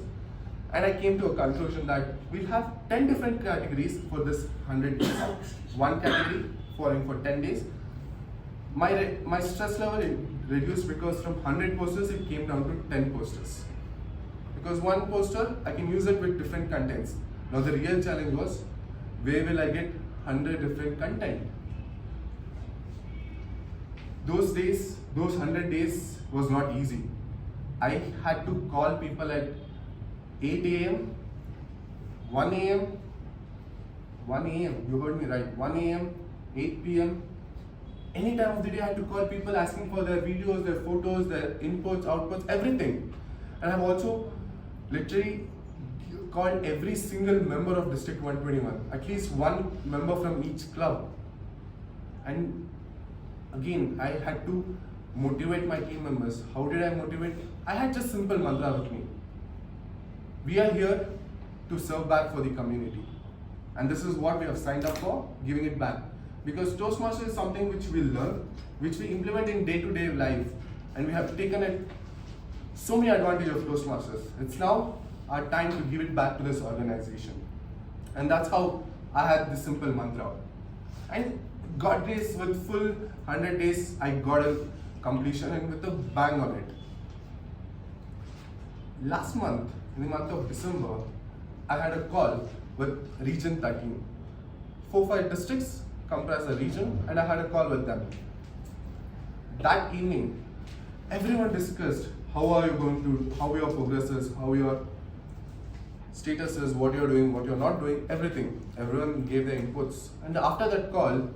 and I came to a conclusion that we'll have 10 different categories for this 100 days. One category following for 10 days. My stress level reduced because from 100 posters it came down to 10 posters. Because one poster, I can use it with different contents. Now the real challenge was, where will I get 100 different content? Those days, those 100 days was not easy. I had to call people at 8 a.m., 1 a.m., 1 a.m., you heard me right, 1 a.m., 8 p.m. Any time of the day I had to call people asking for their videos, their photos, their inputs, outputs, everything. And I've also literally called every single member of District 121, at least one member from each club. And again, I had to motivate my team members. How did I motivate? I had just simple mantra with me. We are here to serve back for the community. And this is what we have signed up for, giving it back. Because Toastmasters is something which we learn, which we implement in day-to-day life. And we have taken it so many advantages of Toastmasters. It's now our time to give it back to this organization. And that's how I had this simple mantra. And God grace, with full 100 days, I got a completion and with a bang on it. Last month, in the month of December, I had a call with Region 13. 4-5 districts comprise the region, and I had a call with them. That evening, everyone discussed how are you going to, how your progress is, how your status is, what you're doing, what you're not doing, everything. Everyone gave their inputs. And after that call,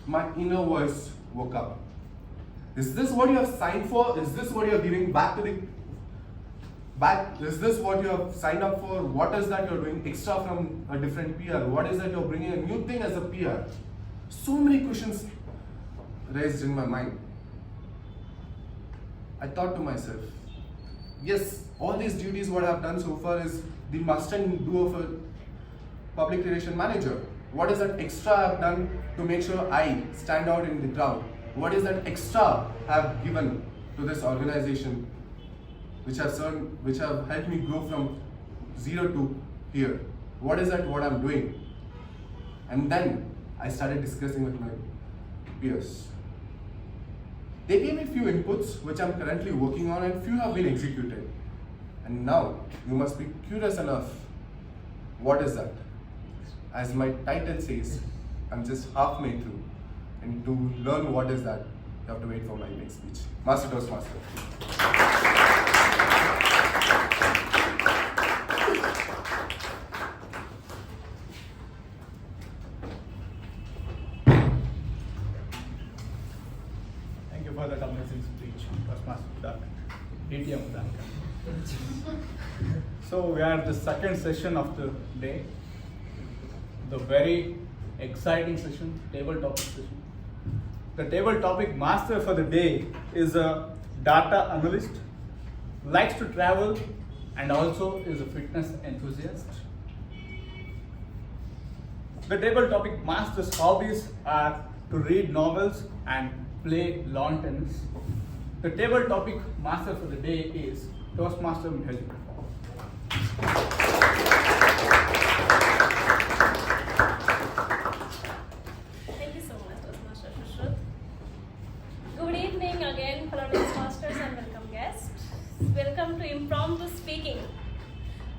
my inner voice woke up. Is this what you have signed for? Is this what you're giving back to the back? Is this what you have signed up for? What is that you're doing extra from a different PR? What is that you're bringing a new thing as a PR? So many questions raised in my mind. I thought to myself, yes, all these duties what I've done so far is the must and do of a public relation manager. What is that extra I've done to make sure I stand out in the crowd? What is that extra I've given to this organization which have helped me grow from 0 to here? What is that what I'm doing? And then I started discussing with my peers. They gave me few inputs which I'm currently working on and few have been executed. And now you must be curious enough. What is that? As my title says, I'm just halfway through. And to learn what is that, you have to wait for my next speech. Master Toastmaster. Thank you for that amazing speech, Toastmaster Udanka. DTM Udanka. So we are at the second session of the day. The very exciting session, table topic session. The table topic master for the day is a data analyst, likes to travel, and also is a fitness enthusiast. The table topic master's hobbies are to read novels and play lawn tennis. The table topic master for the day is Toastmaster Mehjabin. Thank you so much, Toastmaster Sushruth. Good evening again, fellow Toastmasters and welcome guests. Welcome to Impromptu Speaking.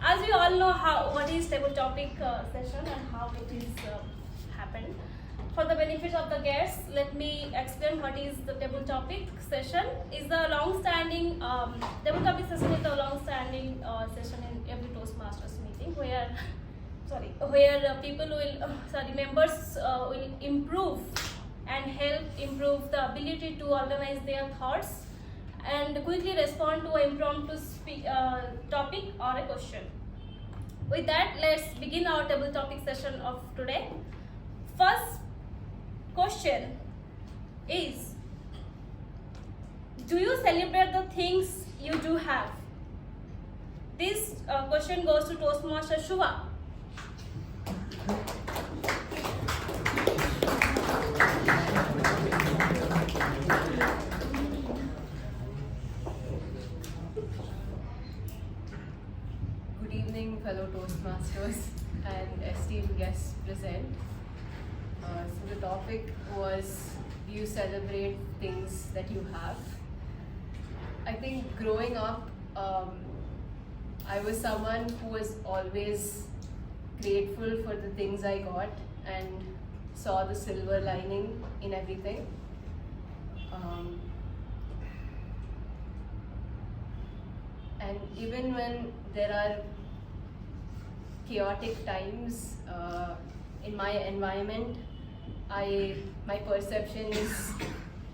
As we all know what is table topic session and how it is happened. For the benefit of the guests, let me explain what is the table topic session. Is the long-standing table topic session is the long-standing session in every Toastmasters meeting where people will members will improve and help improve the ability to organize their thoughts and quickly respond to an impromptu topic or a question. With that, let's begin our table topic session of today. First question is, do you celebrate the things you do have? This question goes to Toastmaster Subha. Good evening, fellow Toastmasters and esteemed guests present. So the topic was, do you celebrate things that you have? I think growing up, I was someone who was always grateful for the things I got and saw the silver lining in everything. And even when there are chaotic times in my environment, my perception is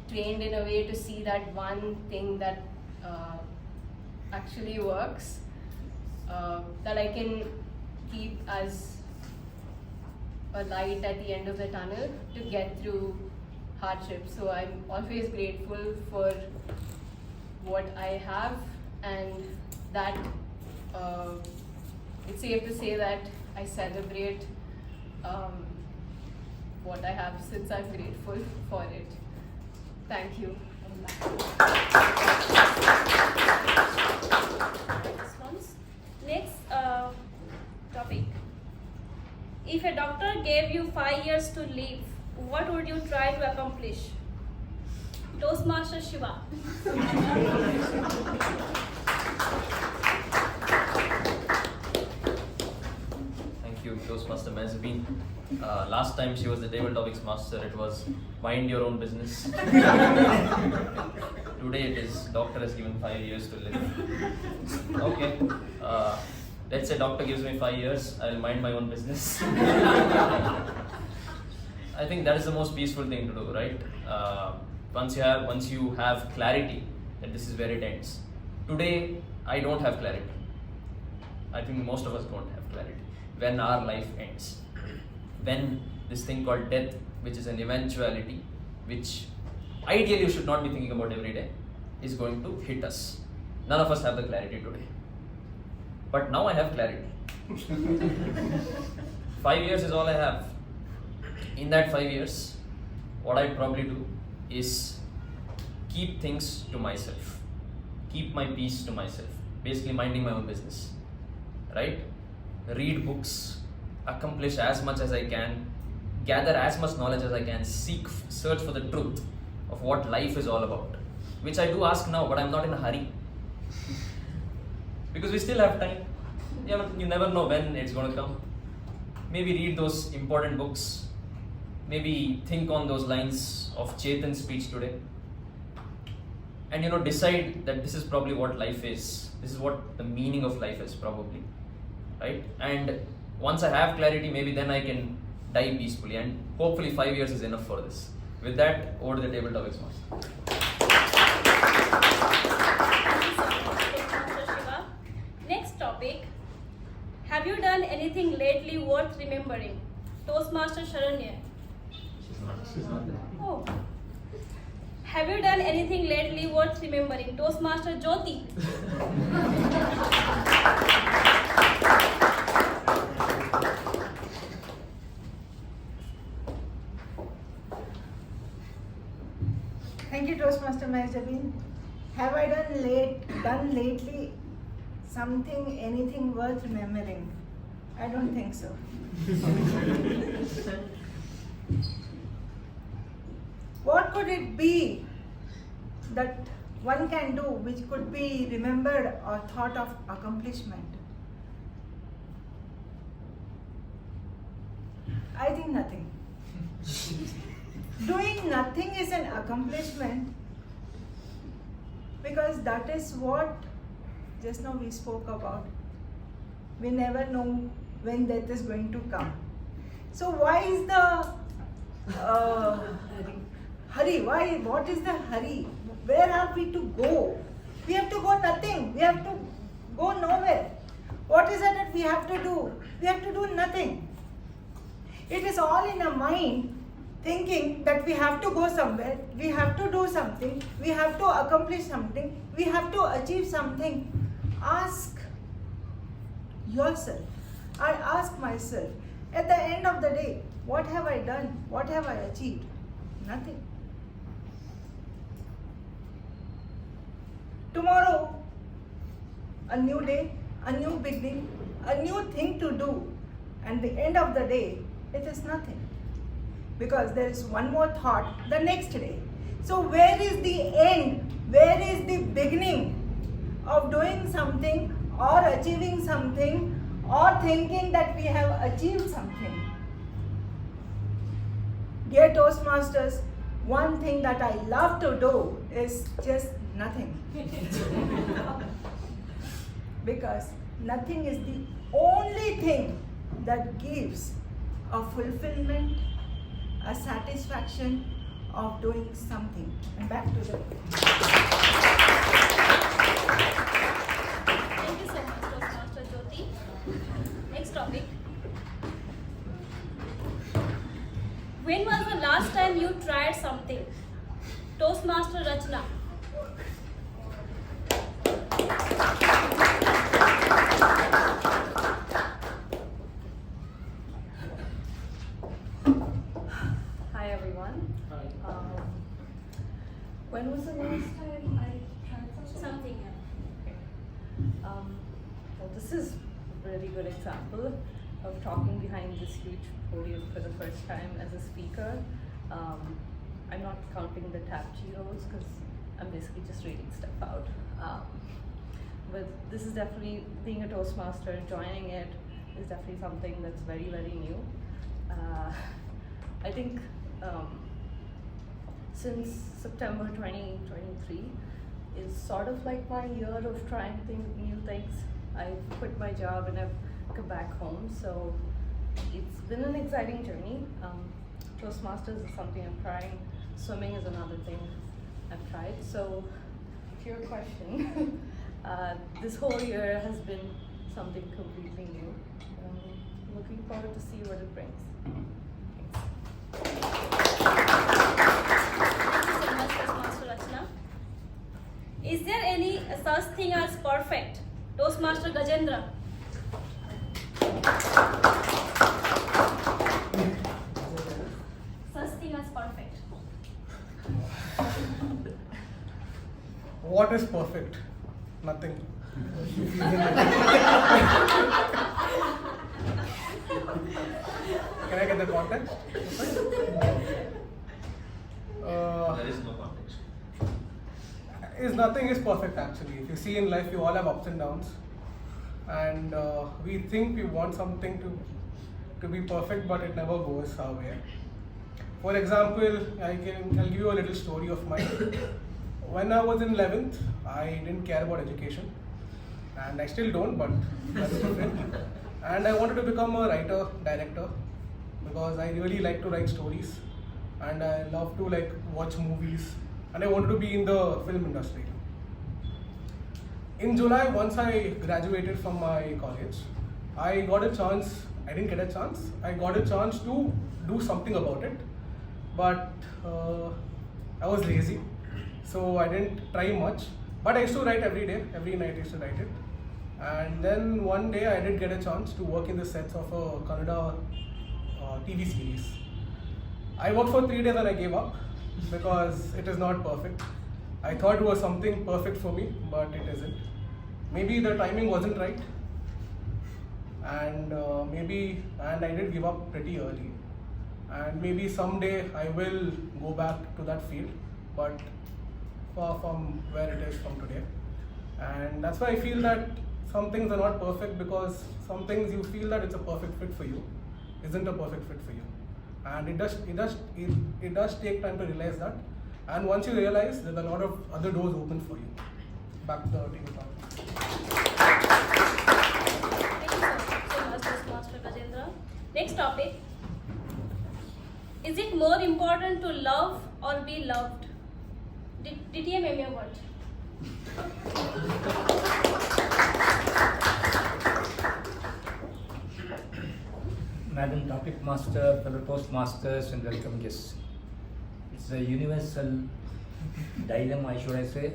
trained in a way to see that one thing that actually works, that I can keep as a light at the end of the tunnel to get through hardship. So I'm always grateful for what I have, and that it's safe to say that I celebrate what I have since I'm grateful for it. Thank you. Next topic. If a doctor gave you 5 years to live, what would you try to accomplish? Toastmaster Shiva. Thank you. Toastmaster Mehjabin. Last time she was the table topics master, it was mind your own business. Today it is doctor has given 5 years to live. Okay, let's say doctor gives me 5 years, I'll mind my own business. I think that is the most peaceful thing to do, right? Once you have clarity that this is where it ends. Today, I don't have clarity. I think most of us don't have clarity. When our life ends. When this thing called death, which is an eventuality, which ideally you should not be thinking about every day, is going to hit us. None of us have the clarity today. But now I have clarity. 5 years is all I have. In that 5 years, what I'd probably do is keep things to myself. Keep my peace to myself. Basically minding my own business. Right? Read books, accomplish as much as I can, gather as much knowledge as I can, search for the truth of what life is all about. Which I do ask now, but I'm not in a hurry. Because we still have time. You never know when it's going to come. Maybe read those important books. Maybe think on those lines of Chetan's speech today. And decide that this is probably what life is. This is what the meaning of life is probably. Right? And once I have clarity, maybe then I can die peacefully. And hopefully 5 years is enough for this. With that, over to the table topics master. Shiva. Next topic. Have you done anything lately worth remembering? Toastmaster Sharanya. She's not there. Oh. Have you done anything lately worth remembering? Toastmaster Jyothi. Thank you, Toastmaster Mehjabin. Have I done lately anything worth remembering? I don't think so. What could it be that one can do which could be remembered or thought of accomplishment? I think nothing. Doing nothing is an accomplishment because that is what just now we spoke about. We never know when death is going to come. So why is the hurry? Why? What is the hurry? Where are we to go? We have to go nothing. We have to go nowhere. What is it that we have to do? We have to do nothing. It is all in our mind, thinking that we have to go somewhere, we have to do something, we have to accomplish something, we have to achieve something. Ask yourself. I ask myself, at the end of the day, what have I done? What have I achieved? Nothing. Tomorrow, a new day, a new beginning, a new thing to do, and the end of the day, it is nothing. Because there is one more thought the next day. So where is the end? Where is the beginning of doing something or achieving something or thinking that we have achieved something? Dear Toastmasters, one thing that I love to do is just nothing. Because nothing is the only thing that gives a fulfillment, a satisfaction of doing something. And back to the... Thank you so much, Toastmaster Jyothi. Next topic. When was the last time you tried something? Toastmaster Rachana. Hi everyone. Hi. When was the last time I tried something? Well, this is a really good example of talking behind this huge podium for the first time as a speaker. I'm not counting the TAPG roles because I'm basically just reading stuff out. But this is definitely being a Toastmaster, joining it, is definitely something that's very, very new. I think since September 2023 is sort of like my year of trying new things. I've quit my job and I've come back home, so it's been an exciting journey. Toastmasters is something I'm trying. Swimming is another thing I've tried. So, to your question, this whole year has been something completely new. Looking forward to see what it brings. Thank you so much, Toastmaster Rachana. Is there any such thing as perfect? Toastmaster Gajendra. Such thing as perfect. What is perfect? Nothing. Can I get the context? There is no context. Nothing is perfect actually. If you see in life, you all have ups and downs, and we think we want something to be perfect, but it never goes our way. For example, I'll give you a little story of mine. When I was in 11th, I didn't care about education, and I still don't, but that's different. And I wanted to become a writer, director, because I really like to write stories, and I love to watch movies, and I wanted to be in the film industry. In July, once I graduated from my college, I got a chance. I didn't get a chance. I got a chance to do something about it, but I was lazy, so I didn't try much. But I used to write every day, every night I used to write it. And then one day I did get a chance to work in the sets of a Kannada TV series. I worked for 3 days and I gave up because it is not perfect. I thought it was something perfect for me, but it isn't. Maybe the timing wasn't right, and I did give up pretty early. And maybe someday I will go back to that field, but far from where it is from today. And that's why I feel that some things are not perfect, because some things you feel that it's a perfect fit for you isn't a perfect fit for you. And it does take time to realize that. And once you realize, there's a lot of other doors open for you. Back to the table. Thank you so much, Toastmaster Gajendra. Next topic. Is it more important to love or be loved? DTM your word. Madam Topic Master, fellow Toastmasters, and welcome guests. It's a universal dilemma, should I say,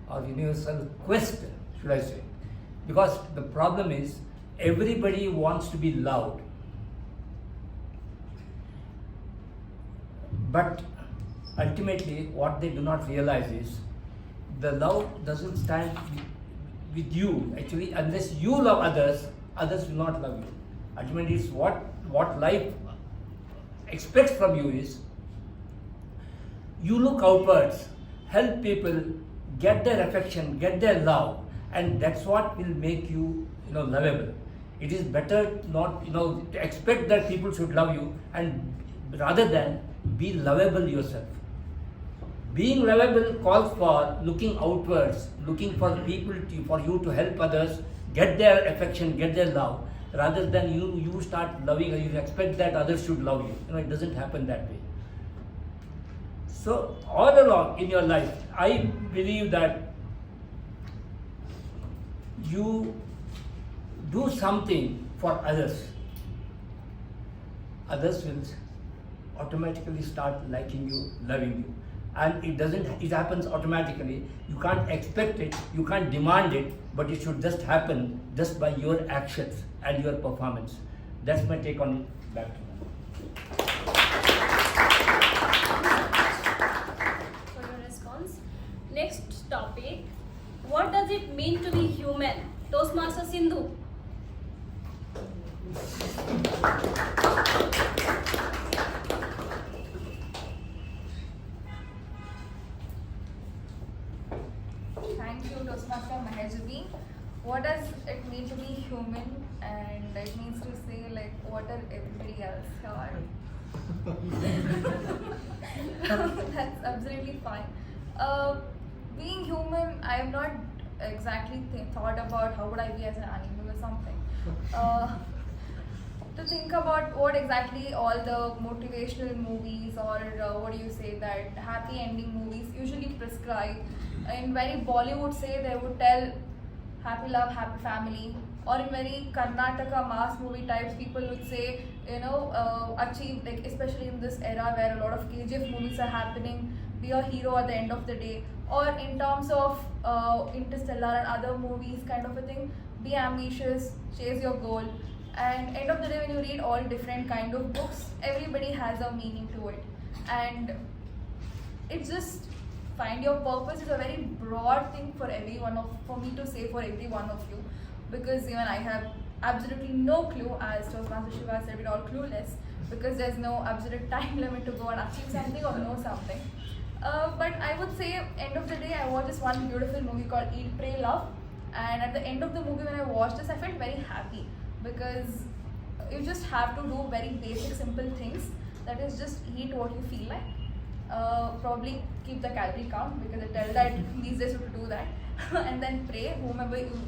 or universal quest, should I say. Because the problem is, everybody wants to be loved. But ultimately, what they do not realize is, the love doesn't stand with you, actually, unless you love others, others will not love you. Ultimately, it's what life expects from you is, you look outwards, help people, get their affection, get their love, and that's what will make you, lovable. It is better not, to expect that people should love you, and rather than be lovable yourself. Being lovable calls for looking outwards, looking for people for you to help others, get their affection, get their love, rather than you start loving or you expect that others should love you. It doesn't happen that way. So all along in your life, I believe that you do something for others. Others will automatically start liking you, loving you. And it happens automatically. You can't expect it, you can't demand it, but it should just happen just by your actions and your performance. That's my take on it. Back to you. For your response. Next topic. What does it mean to be human? Toastmaster Sindhu. Thank you, Toastmaster Mehjabin. What does it mean to be human? And it means what are everybody else here? That's absolutely fine. Being human, I have not exactly thought about how would I be as an animal or something. To think about what exactly all the motivational movies or what do you say, that happy ending movies usually prescribe. In very Bollywood say they would tell happy love, happy family, or in very Karnataka mass movie types people would say, achieve, like especially in this era where a lot of KGF movies are happening, be a hero at the end of the day, or in terms of Interstellar and other movies kind of a thing, be ambitious, chase your goal. And end of the day, when you read all different kind of books, everybody has a meaning to it, and it's just find your purpose is a very broad thing for me to say for every one of you, because even I have absolutely no clue, as Toastmaster Shiva said, we're all clueless, because there's no absolute time limit to go and achieve something or know something. But I would say, end of the day, I watched this one beautiful movie called Eat, Pray, Love, and at the end of the movie when I watched this, I felt very happy, because you just have to do very basic simple things, that is just eat what you feel like, probably keep the calorie count, because they tell that these days you have to do that, and then pray,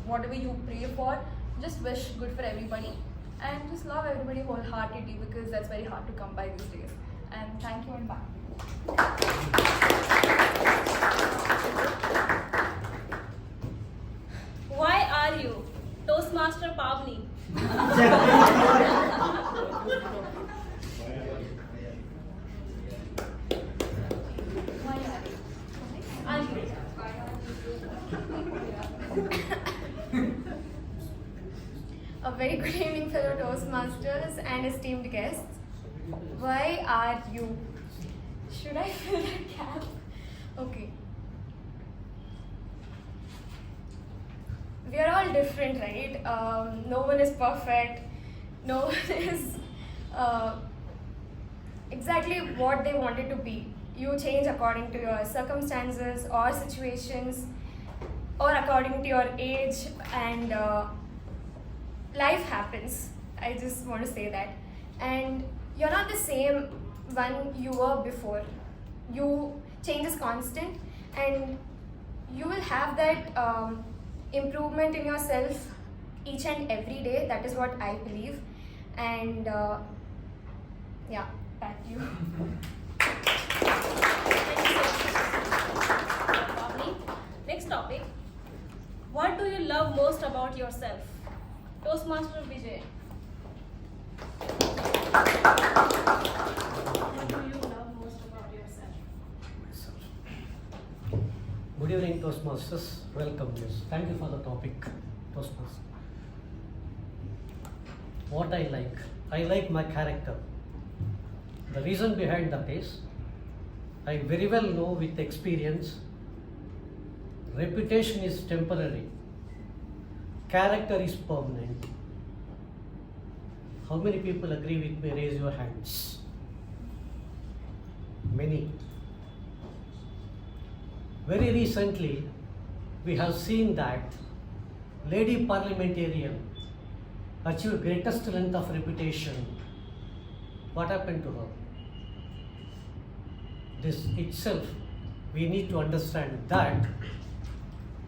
whatever you pray for, just wish good for everybody, and just love everybody wholeheartedly, because that's very hard to come by these days. And thank you and bye. Why are you Toastmaster Pavani? A very good evening, fellow Toastmasters and esteemed guests. Why are you? Should I fill that gap? Okay. We are all different, right? No one is perfect. No one is exactly what they wanted to be. You change according to your circumstances or situations, or according to your age, and life happens. I just want to say that. And you're not the same one you were before. Change is constant, and you will have that improvement in yourself each and every day. That is what I believe. And yeah, back to you. Next topic. What do you love most about yourself? Toastmaster Vijay. What do you love most about yourself? Good evening, Toastmasters. Welcome. Yes, thank you for the topic, Toastmasters. What I like my character. The reason behind that is, I very well know with experience, reputation is temporary, character is permanent. How many people agree with me? Raise your hands. Many. Very recently, we have seen that lady parliamentarian achieved greatest length of reputation. What happened to her? This itself, we need to understand that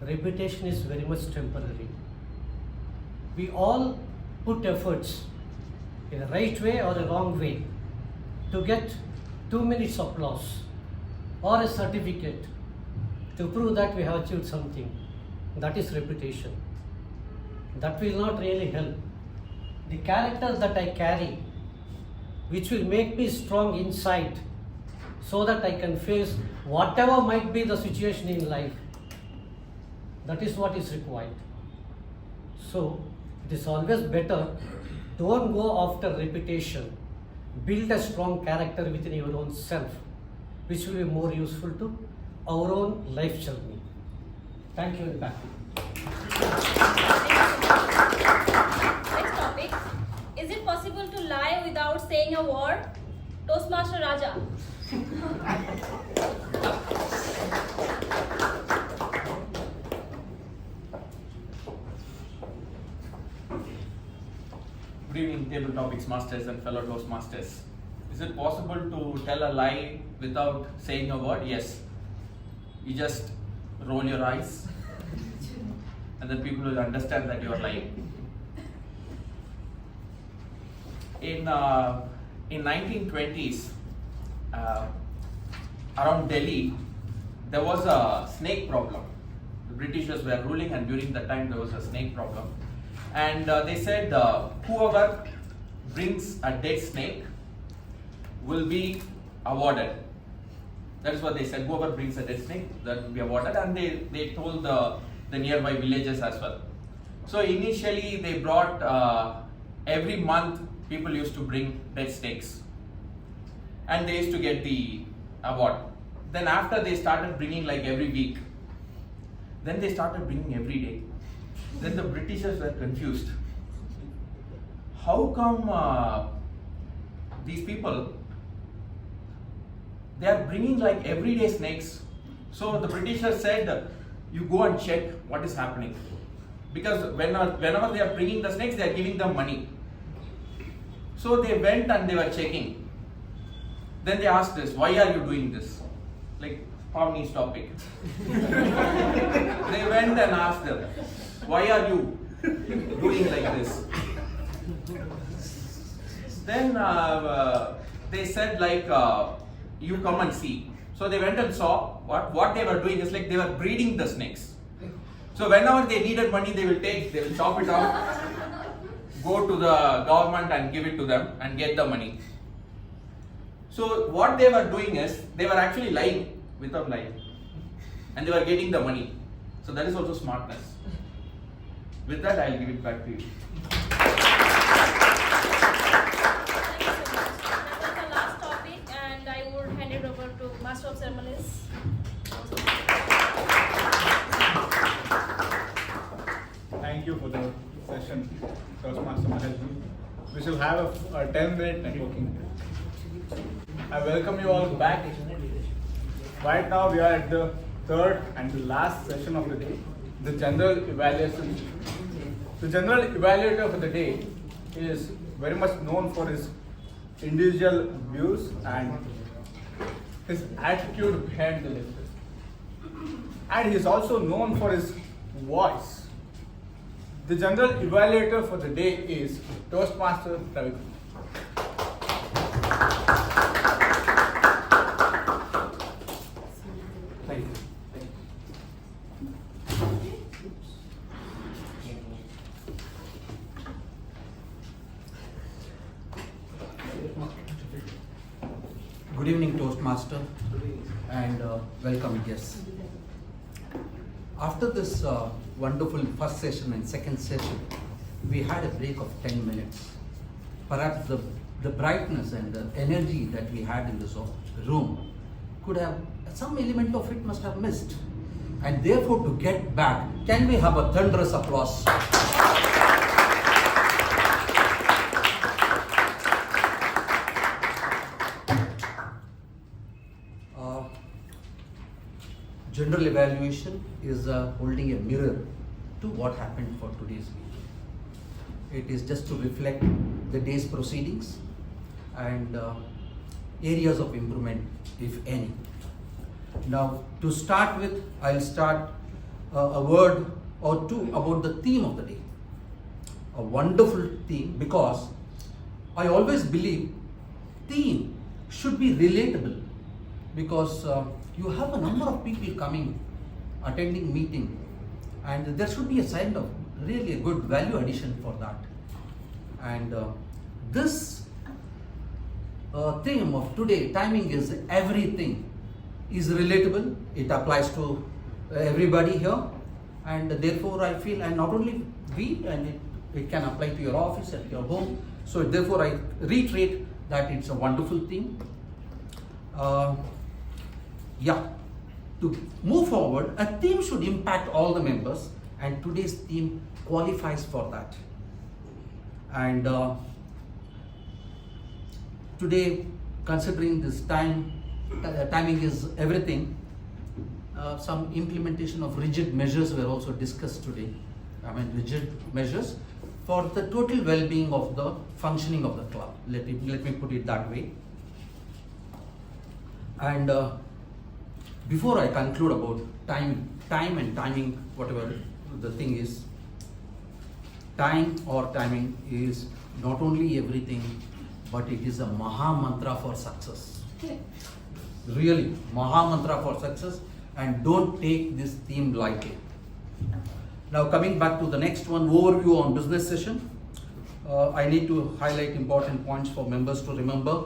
reputation is very much temporary. We all put efforts in a right way or a wrong way to get 2 minutes applause or a certificate to prove that we have achieved something. That is reputation. That will not really help. The character that I carry, which will make me strong inside, so that I can face whatever might be the situation in life. That is what is required. So, it is always better, don't go after reputation. Build a strong character within your own self, which will be more useful to our own life journey. Thank you and back. Next topic. Is it possible to lie without saying a word? Toastmaster Raja. Good Good evening, table topics masters and fellow Toastmasters. Is it possible to tell a lie without saying a word? Yes. You just roll your eyes and then people will understand that you are lying. In 1920s, around Delhi, there was a snake problem. The Britishers were ruling, and during that time there was a snake problem. And they said whoever brings a dead snake will be awarded. That is what they said. Whoever brings a dead snake, that will be awarded. And they told the nearby villages as well. So initially they brought, every month people used to bring dead snakes. And they used to get the award. Then after they started bringing like every week. Then they started bringing every day. Then the Britishers were confused. How come these people, they are bringing like everyday snakes? So the Britishers said, you go and check what is happening. Because whenever they are bringing the snakes, they are giving them money. So they went and they were checking. Then they asked us, why are you doing this? Like Pavani's topic. They went and asked them, why are you doing like this? Then they said like, you come and see. So they went and saw what they were doing is like they were breeding the snakes. So whenever they needed money, they will chop it off, go to the government and give it to them and get the money. So what they were doing is, they were actually lying without lying. And they were getting the money. So that is also smartness. With that, I'll give it back to you. That was the last topic, and I would hand it over to Master of Ceremonies. Thank you for the session, Toastmaster Mehjabin. We shall have a 10-minute networking. I welcome you all back. Right now we are at the third and the last session of the day, the general evaluation. The general evaluator for the day is very much known for his individual views and his attitude behind the lecture. And he is also known for his voice. The general evaluator for the day is Toastmaster Ravikumar. Thank you. Good evening, Toastmaster, and welcome guests. After this wonderful first session and second session, we had a break of 10 minutes. Perhaps the brightness and the energy that we had in this room could have, some element of it must have missed. And therefore, to get back, can we have a thunderous applause? General evaluation is holding a mirror to what happened for today's week. It is just to reflect the day's proceedings and areas of improvement, if any. Now, to start with, I'll start a word or two about the theme of the day. A wonderful theme, because I always believe theme should be relatable, because you have a number of people coming, attending meeting, and there should be a sign of really a good value addition for that. And this theme of today, timing is everything, is relatable. It applies to everybody here, and therefore I feel, and not only we, and it can apply to your office, at your home. So therefore I reiterate that it's a wonderful theme. To move forward, a theme should impact all the members, and today's theme qualifies for that. And today, considering this timing is everything, some implementation of rigid measures were also discussed today. Rigid measures for the total well-being of the functioning of the club. Let me put it that way. And before I conclude about time and timing, whatever the thing is, time or timing is not only everything, but it is a maha mantra for success. Really, maha mantra for success, and don't take this theme lightly. Now coming back to the next one, overview on business session. I need to highlight important points for members to remember.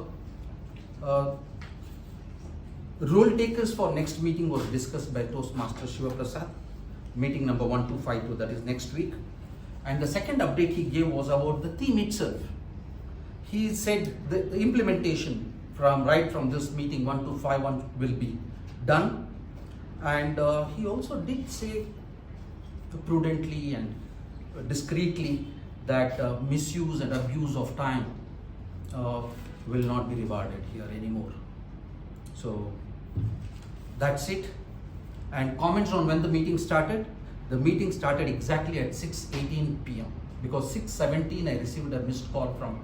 Role takers for next meeting was discussed by Toastmaster Shivaprasad, meeting number 1252, that is next week. And the second update he gave was about the theme itself. He said the implementation right from this meeting 1251 will be done. And he also did say prudently and discreetly that misuse and abuse of time will not be rewarded here anymore. So that's it. And comments on when the meeting started. The meeting started exactly at 6:18 p.m. because 6:17 I received a missed call from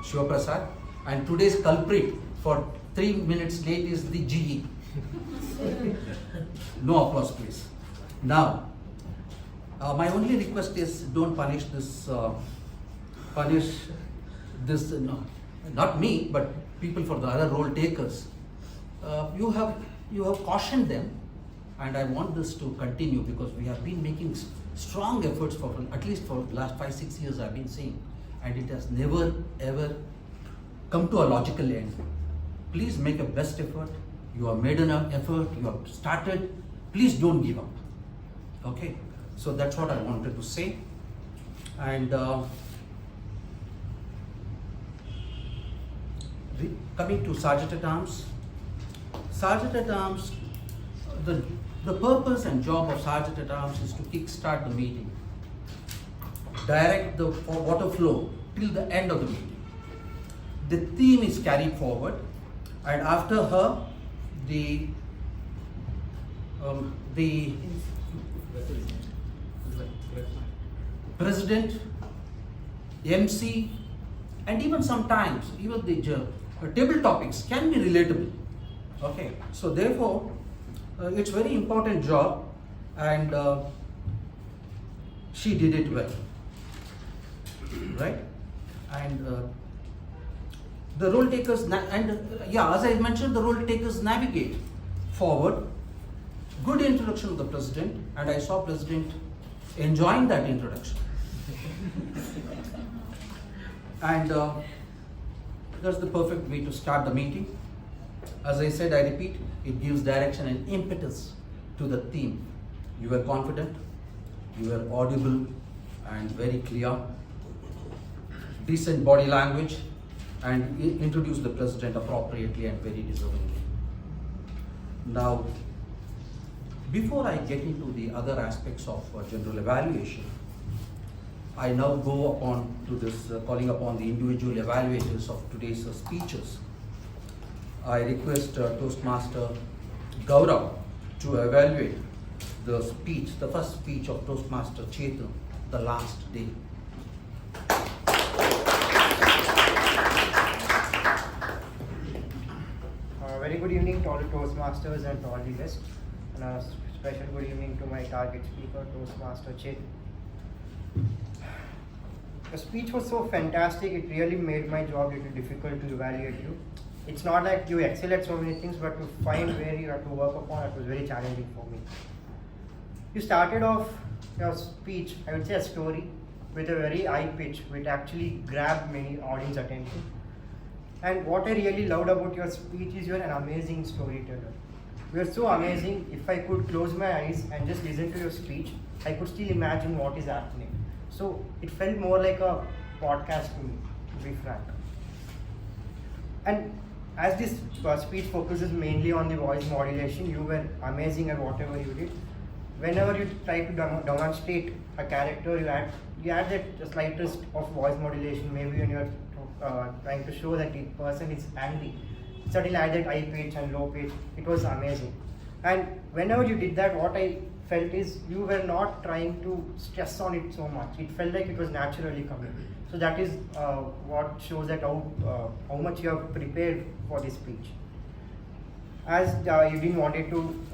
Shivaprasad, and today's culprit for 3 minutes late is the GE. No applause, please. Now, my only request is don't punish this. No, not me, but people for the other role takers. You have cautioned them, and I want this to continue because we have been making strong efforts for at least for the last 5-6 years I've been saying, and it has never ever come to a logical end. Please make a best effort. You have made an effort. You have started. Please don't give up. Okay. So that's what I wanted to say. And coming to Sergeant at Arms. Sergeant at Arms, the purpose and job of Sergeant at Arms is to kickstart the meeting, direct the water flow till the end of the meeting. The theme is carried forward, and after her, the President, MC, and even sometimes even the table topics can be relatable. Okay, so therefore it's very important job, and she did it well, right? And the role takers as I mentioned, the role takers navigate forward. Good introduction of the President, and I saw President enjoying that introduction. And that's the perfect way to start the meeting. As I said, I repeat, it gives direction and impetus to the theme. You were confident, you were audible and very clear, decent body language, and introduced the President appropriately and very deservingly. Now, before I get into the other aspects of general evaluation, I now go upon to this calling upon the individual evaluators of today's speeches. I request Toastmaster Gaurav to evaluate the speech, the first speech of Toastmaster Chetan, the last day. Very good evening to all the Toastmasters and to all the guests, and a special good evening to my target speaker, Toastmaster Chetan. The speech was so fantastic, it really made my job a little difficult to evaluate you. It's not like you excel at so many things, but to find where you have to work upon, it was very challenging for me. You started off your speech, I would say a story, with a very high pitch, which actually grabbed many audience attention. And what I really loved about your speech is you're an amazing storyteller. You're so amazing, if I could close my eyes and just listen to your speech, I could still imagine what is happening. So it felt more like a podcast to me, to be frank. And as this speech focuses mainly on the voice modulation, you were amazing at whatever you did. Whenever you try to demonstrate a character, you add that slightest of voice modulation, maybe when you're trying to show that the person is angry. Certainly add that high pitch and low pitch. It was amazing. And whenever you did that, what I felt is you were not trying to stress on it so much. It felt like it was naturally coming. So that is what shows that how much you have prepared for this speech. As you didn't want it to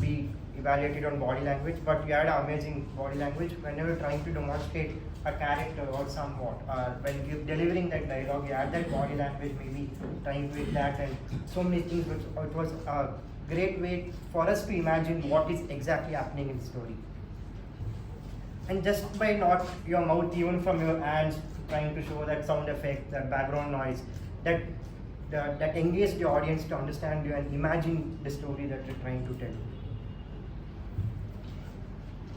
be evaluated on body language, but you had amazing body language whenever trying to demonstrate a character or somewhat. When you delivering that dialogue, you had that body language, maybe trying to hit that and so many things. It was a great way for us to imagine what is exactly happening in the story. And just by not your mouth, even from your hands, trying to show that sound effect, that background noise, that engaged the audience to understand you and imagine the story that you're trying to tell.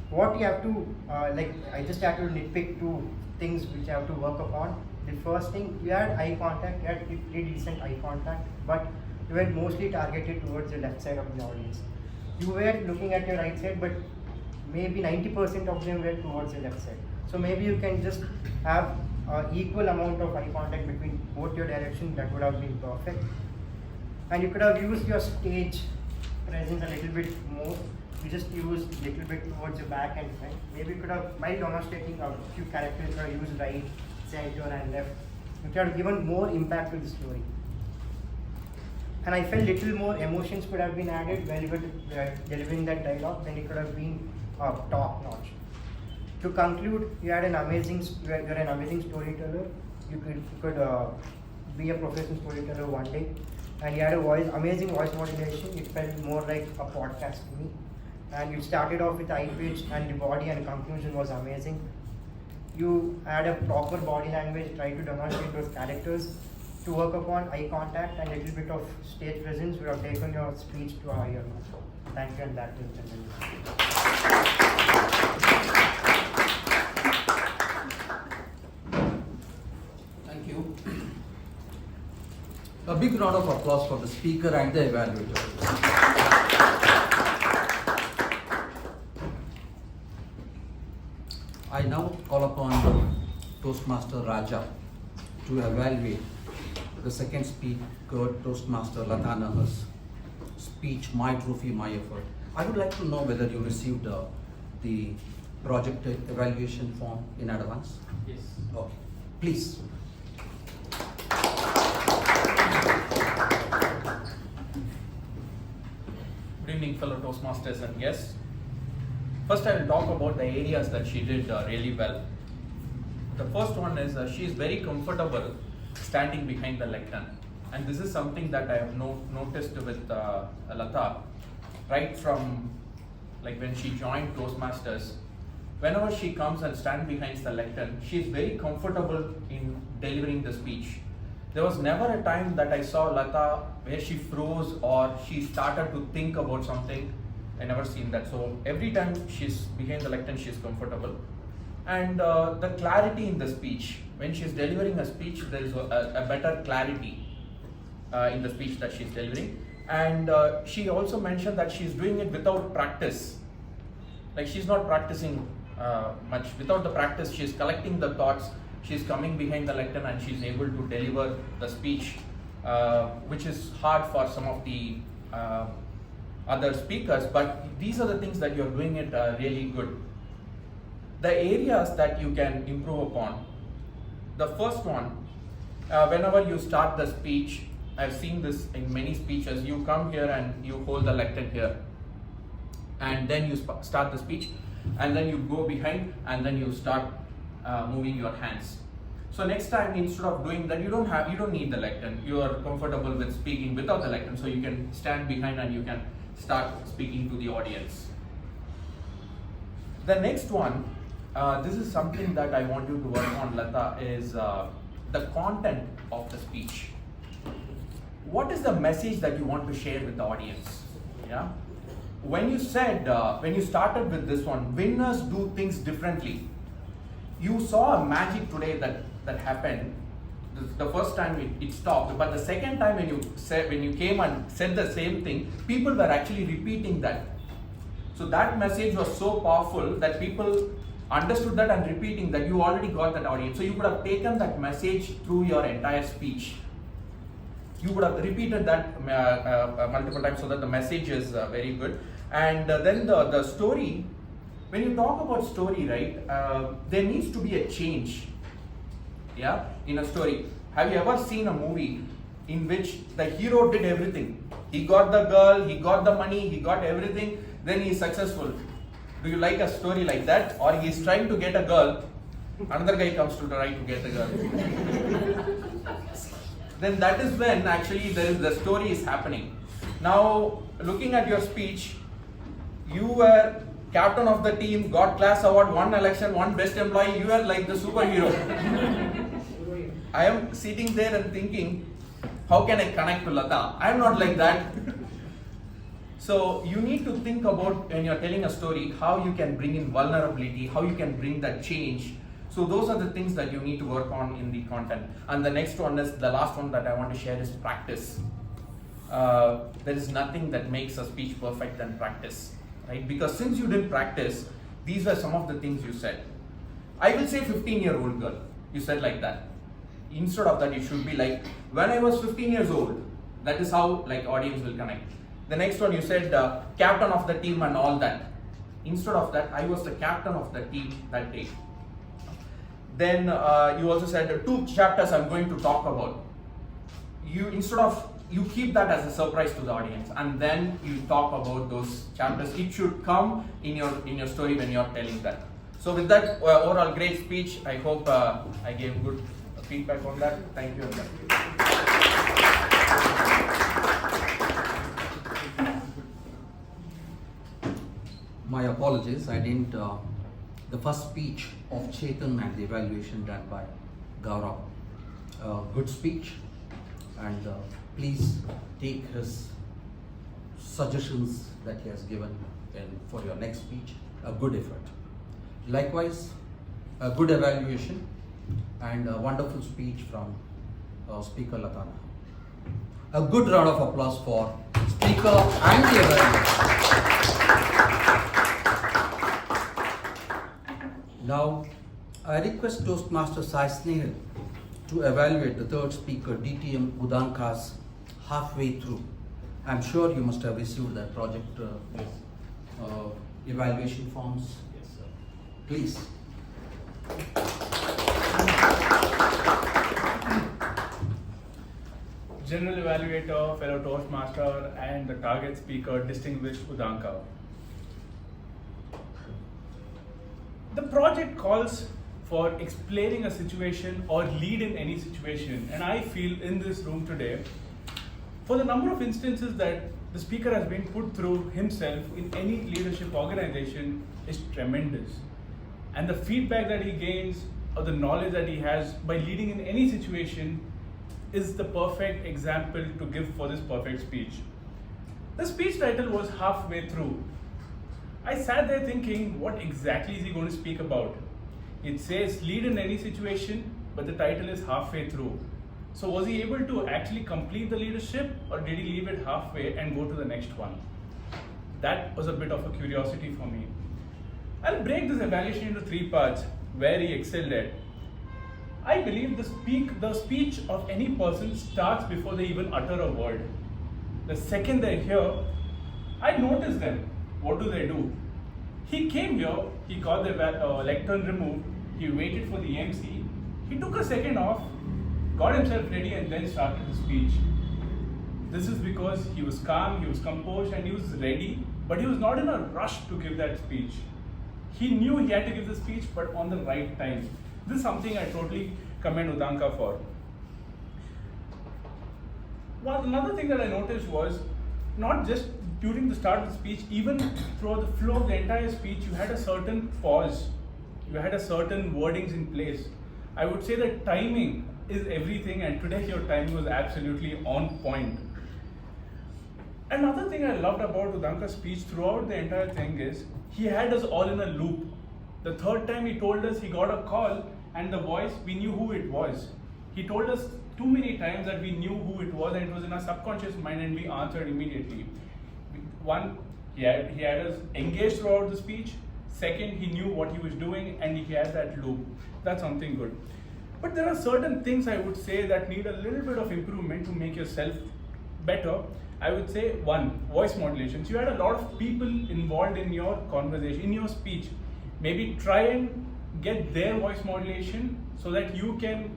What you have to, I just had to nitpick two things which you have to work upon. The first thing, you had eye contact, you had pretty decent eye contact, but you were mostly targeted towards the left side of the audience. You were looking at your right side, but maybe 90% of them were towards the left side. So maybe you can just have equal amount of eye contact between both your directions. That would have been perfect. And you could have used your stage presence a little bit more. You just used a little bit towards the back and front. Maybe you could have, while demonstrating a few characters, you could have used right, center and left. You could have given more impact to the story. And I felt little more emotions could have been added when you were delivering that dialogue, then it could have been top notch. To conclude, you had an amazing, you're an amazing storyteller. You could be a professional storyteller one day, and you had a amazing voice modulation. It felt more like a podcast to me. And you started off with eye twitch, and the body and conclusion was amazing. You had a proper body language, tried to demonstrate those characters. To work upon eye contact and a little bit of stage presence, we have taken your speech to a higher notch. Thank you, and that will continue. Thank you. A big round of applause for the speaker and the evaluator. I now call upon Toastmaster Raja to evaluate the second speaker, Toastmaster Latha Nahar's speech, My Trophy, My Effort. I would like to know whether you received the project evaluation form in advance. Yes. Okay. Please. Good evening, fellow Toastmasters and guests. First, I will talk about the areas that she did really well. The first one is she is very comfortable standing behind the lectern, and this is something that I have noticed with Latha right from like when she joined Toastmasters. Whenever she comes and stands behind the lectern, she is very comfortable in delivering the speech. There was never a time that I saw Latha where she froze or she started to think about something. I never seen that. So every time she's behind the lectern, she's comfortable. And the clarity in the speech, when she's delivering a speech, there is a better clarity in the speech that she's delivering. And she also mentioned that she's doing it without practice. Like she's not practicing much. Without the practice, she's collecting the thoughts, she's coming behind the lectern and she's able to deliver the speech, which is hard for some of the other speakers, but these are the things that you're doing it really good. The areas that you can improve upon. The first one, whenever you start the speech, I've seen this in many speeches, you come here and you hold the lectern here. And then you start the speech, and then you go behind, and then you start moving your hands. So next time, instead of doing that, you don't need the lectern. You are comfortable with speaking without the lectern, so you can stand behind and you can start speaking to the audience. The next one, this is something that I want you to work on, Latha, is the content of the speech. What is the message that you want to share with the audience? Yeah. When you said, when you started with this one, winners do things differently. You saw a magic today that happened. The first time it stopped, but the second time when you came and said the same thing, people were actually repeating that. So that message was so powerful that people understood that and repeating that. You already got that audience. So you could have taken that message through your entire speech. You would have repeated that multiple times so that the message is very good. And then the story, when you talk about story, right, there needs to be a change, yeah, in a story. Have you ever seen a movie in which the hero did everything? He got the girl, he got the money, he got everything, then he is successful. Do you like a story like that? Or he is trying to get a girl, another guy comes to try to get the girl. Then that is when actually the story is happening. Now, looking at your speech, you were captain of the team, got class award, won election, won best employee, you are like the superhero. I am sitting there and thinking, how can I connect to Latha? I am not like that. So you need to think about, when you are telling a story, how you can bring in vulnerability, how you can bring that change. So those are the things that you need to work on in the content. And the next one is, the last one that I want to share is practice. There is nothing that makes a speech perfect than practice, right? Because since you didn't practice, these were some of the things you said. I will say 15-year-old girl, you said like that. Instead of that, you should be like, when I was 15 years old, that is how like audience will connect. The next one you said captain of the team and all that. Instead of that, I was the captain of the team that day. Then you also said 2 chapters I'm going to talk about. You keep that as a surprise to the audience, and then you talk about those chapters. It should come in your story when you're telling that. So with that overall great speech, I hope I gave good feedback on that. Thank you. My apologies, I didn't, the first speech of Chetan and the evaluation done by Gaurav. Good speech, and please take his suggestions that he has given for your next speech, a good effort. Likewise, a good evaluation and a wonderful speech from Speaker Latha. A good round of applause for Speaker and the evaluator. Now, I request Toastmaster Sai Snehal to evaluate the third speaker, DTM Udanka's halfway through. I'm sure you must have received that project evaluation forms. Yes, sir. Please. General Evaluator, fellow Toastmaster, and the target speaker, distinguished Udanka. The project calls for explaining a situation or lead in any situation, and I feel in this room today, for the number of instances that the speaker has been put through himself in any leadership organization is tremendous. And the feedback that he gains or the knowledge that he has by leading in any situation is the perfect example to give for this perfect speech. The speech title was halfway through. I sat there thinking, what exactly is he going to speak about? It says lead in any situation, but the title is halfway through. So was he able to actually complete the leadership, or did he leave it halfway and go to the next one? That was a bit of a curiosity for me. I'll break this evaluation into 3 parts where he excelled at. I believe the speech of any person starts before they even utter a word. The second they're here, I notice them. What do? He came here, he got the lectern removed, he waited for the MC, he took a second off, got himself ready, and then started the speech. This is because he was calm, he was composed, and he was ready, but he was not in a rush to give that speech. He knew he had to give the speech, but on the right time. This is something I totally commend Udanka for. Another thing that I noticed was, not just during the start of the speech, even throughout the flow of the entire speech, you had a certain pause. You had a certain wordings in place. I would say that timing is everything, and today your timing was absolutely on point. Another thing I loved about Udanka's speech throughout the entire thing is, he had us all in a loop. The third time he told us he got a call, and the voice, we knew who it was. He told us too many times that we knew who it was, and it was in our subconscious mind, and we answered immediately. One, he had us engaged throughout the speech. Second, he knew what he was doing, and he had that loop. That's something good. But there are certain things I would say that need a little bit of improvement to make yourself better, I would say one, voice modulation. So you had a lot of people involved in your conversation, in your speech. Maybe try and get their voice modulation so that you can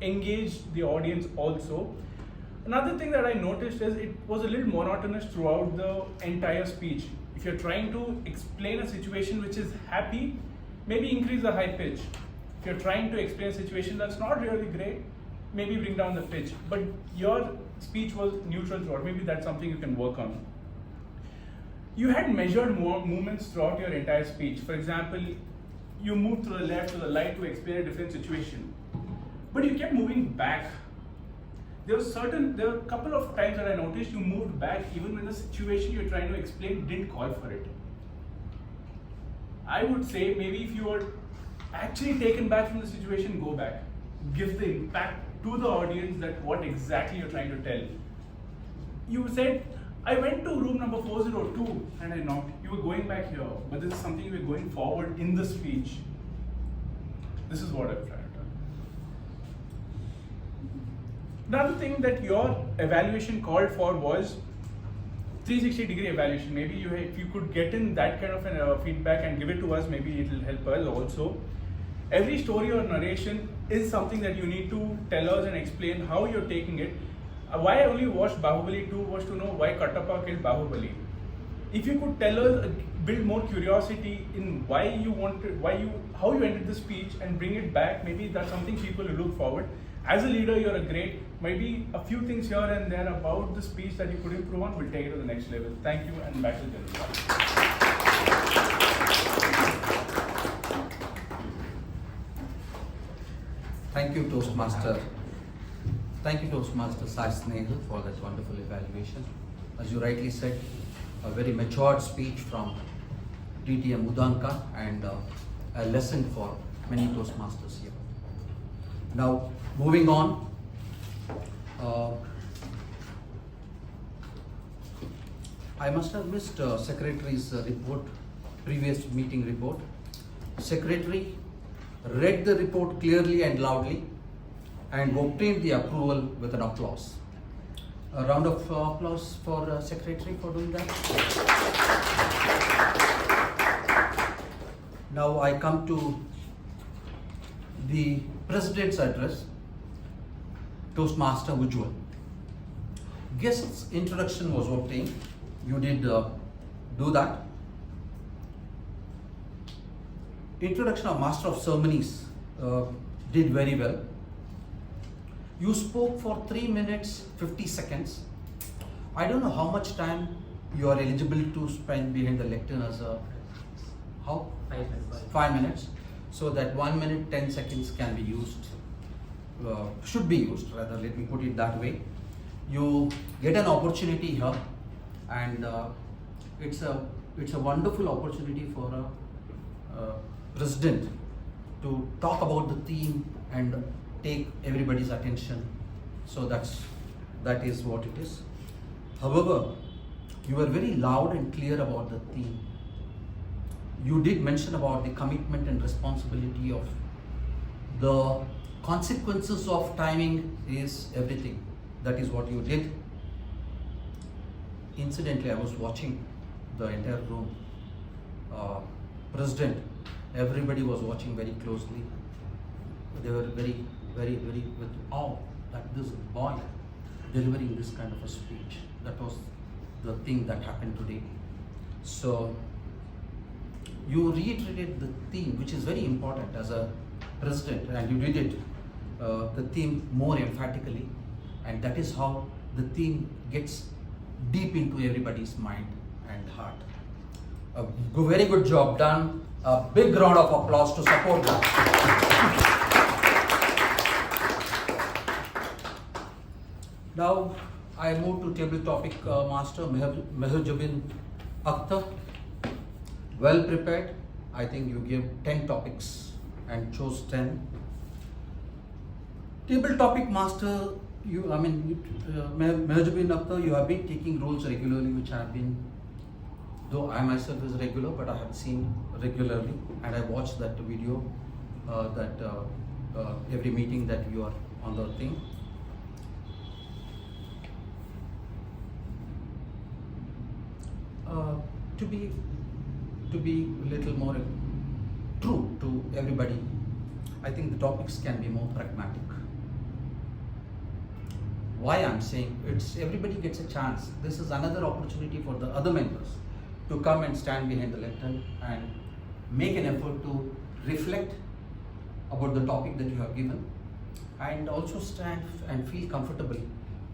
engage the audience also. Another thing that I noticed is it was a little monotonous throughout the entire speech. If you're trying to explain a situation which is happy, maybe increase the high pitch. If you're trying to explain a situation that's not really great, maybe bring down the pitch. But your speech was neutral throughout. Maybe that's something you can work on. You had measured movements throughout your entire speech. For example, you moved to the left, to the right to explain a different situation. But you kept moving back. There were a couple of times that I noticed you moved back even when the situation you're trying to explain didn't call for it. I would say maybe if you were actually taken back from the situation, go back. Give the impact to the audience that what exactly you're trying to tell. You said, I went to room number 402 and I knocked. You were going back here, but this is something you were going forward in the speech. This is what I've tried. Another thing that your evaluation called for was 360-degree evaluation. Maybe if you could get in that kind of feedback and give it to us, maybe it will help us also. Every story or narration is something that you need to tell us and explain how you're taking it. Why I only watched Bahubali 2 was to know why Kattappa killed Bahubali. If you could tell us, build more curiosity in how you ended the speech and bring it back, maybe that's something people will look forward. As a leader, you're a great, maybe a few things here and there about the speech that you could improve on, we'll take it to the next level. Thank you, and back to Gajendra. Thank you, Toastmaster. Thank you, Toastmaster Sai Snehal, for that wonderful evaluation. As you rightly said, a very matured speech from DTM Udanka and a lesson for many Toastmasters here. Now, moving on. I must have missed Secretary's report, previous meeting report. Secretary read the report clearly and loudly and obtained the approval with an applause. A round of applause for Secretary for doing that. Now I come to the President's address, Toastmaster Ujwal. Guest's introduction was obtained. You did do that. Introduction of Master of Ceremonies did very well. You spoke for 3 minutes 50 seconds. I don't know how much time you are eligible to spend behind the lectern as a how? 5 minutes. So that 1 minute 10 seconds can be used, should be used rather, let me put it that way. You get an opportunity here, and it's a wonderful opportunity for a president to talk about the theme and take everybody's attention. So that is what it is. However, you were very loud and clear about the theme. You did mention about the commitment and responsibility of the consequences of timing is everything. That is what you did. Incidentally, I was watching the entire room. President, everybody was watching very closely. They were very, very, very with awe that this boy delivering this kind of a speech. That was the thing that happened today. So you reiterated the theme, which is very important as a president, and you did it, the theme more emphatically, and that is how the theme gets deep into everybody's mind and heart. A very good job done. A big round of applause to support that. Now I move to table topic master Mehjabin Akhtar. Well prepared. I think you gave 10 topics and chose 10. Table topic master, Mehjabin Akhtar, you have been taking roles regularly, which I have been, though I myself is regular, but I have seen regularly, and I watched that video, every meeting that you are on the thing. To be a little more true to everybody, I think the topics can be more pragmatic. Why I'm saying everybody gets a chance. This is another opportunity for the other members to come and stand behind the lectern and make an effort to reflect about the topic that you have given, and also stand and feel comfortable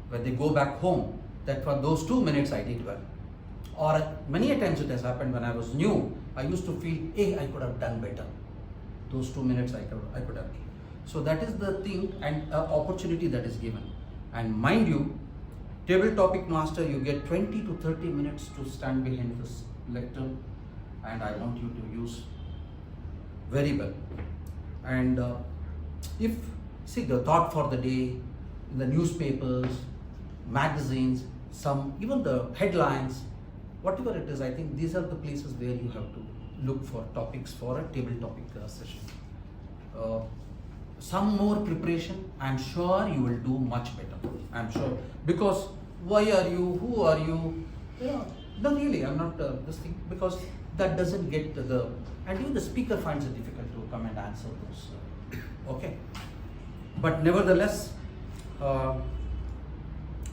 when they go back home that for those 2 minutes I did well. Or many a times it has happened when I was new, I used to feel, hey, I could have done better. Those 2 minutes I could have. So that is the thing and opportunity that is given. And mind you, table topic master, you get 20 to 30 minutes to stand behind this lectern, and I want you to use very well. And see the thought for the day in the newspapers, magazines, even the headlines, whatever it is, I think these are the places where you have to look for topics for a table topic session. Some more preparation, I'm sure you will do much better. I'm sure. Because why are you, who are you? No, really, I'm not this thing, because that doesn't get and even the speaker finds it difficult to come and answer those. Okay. But nevertheless, a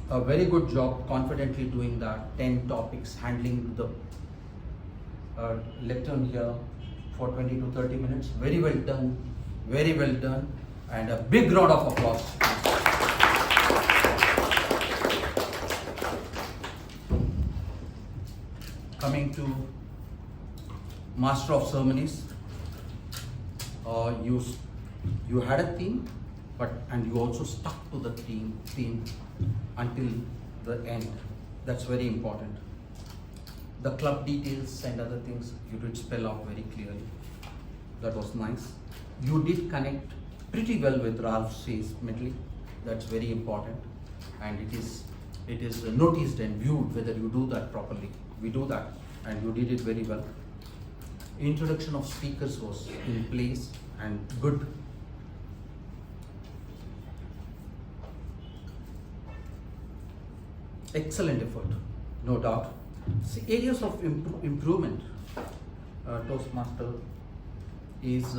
very good job confidently doing that 10 topics, handling the lectern here for 20 to 30 minutes. Very well done, and a big round of applause. Coming to Master of Ceremonies, you had a theme, and you also stuck to the theme until the end. That's very important. The club details and other things you did spell out very clearly. That was nice. You did connect pretty well with Ralph says medley. That's very important, and it is noticed and viewed whether you do that properly. We do that, and you did it very well. Introduction of speakers was in place and good. Excellent effort, no doubt. See, areas of improvement, Toastmaster, is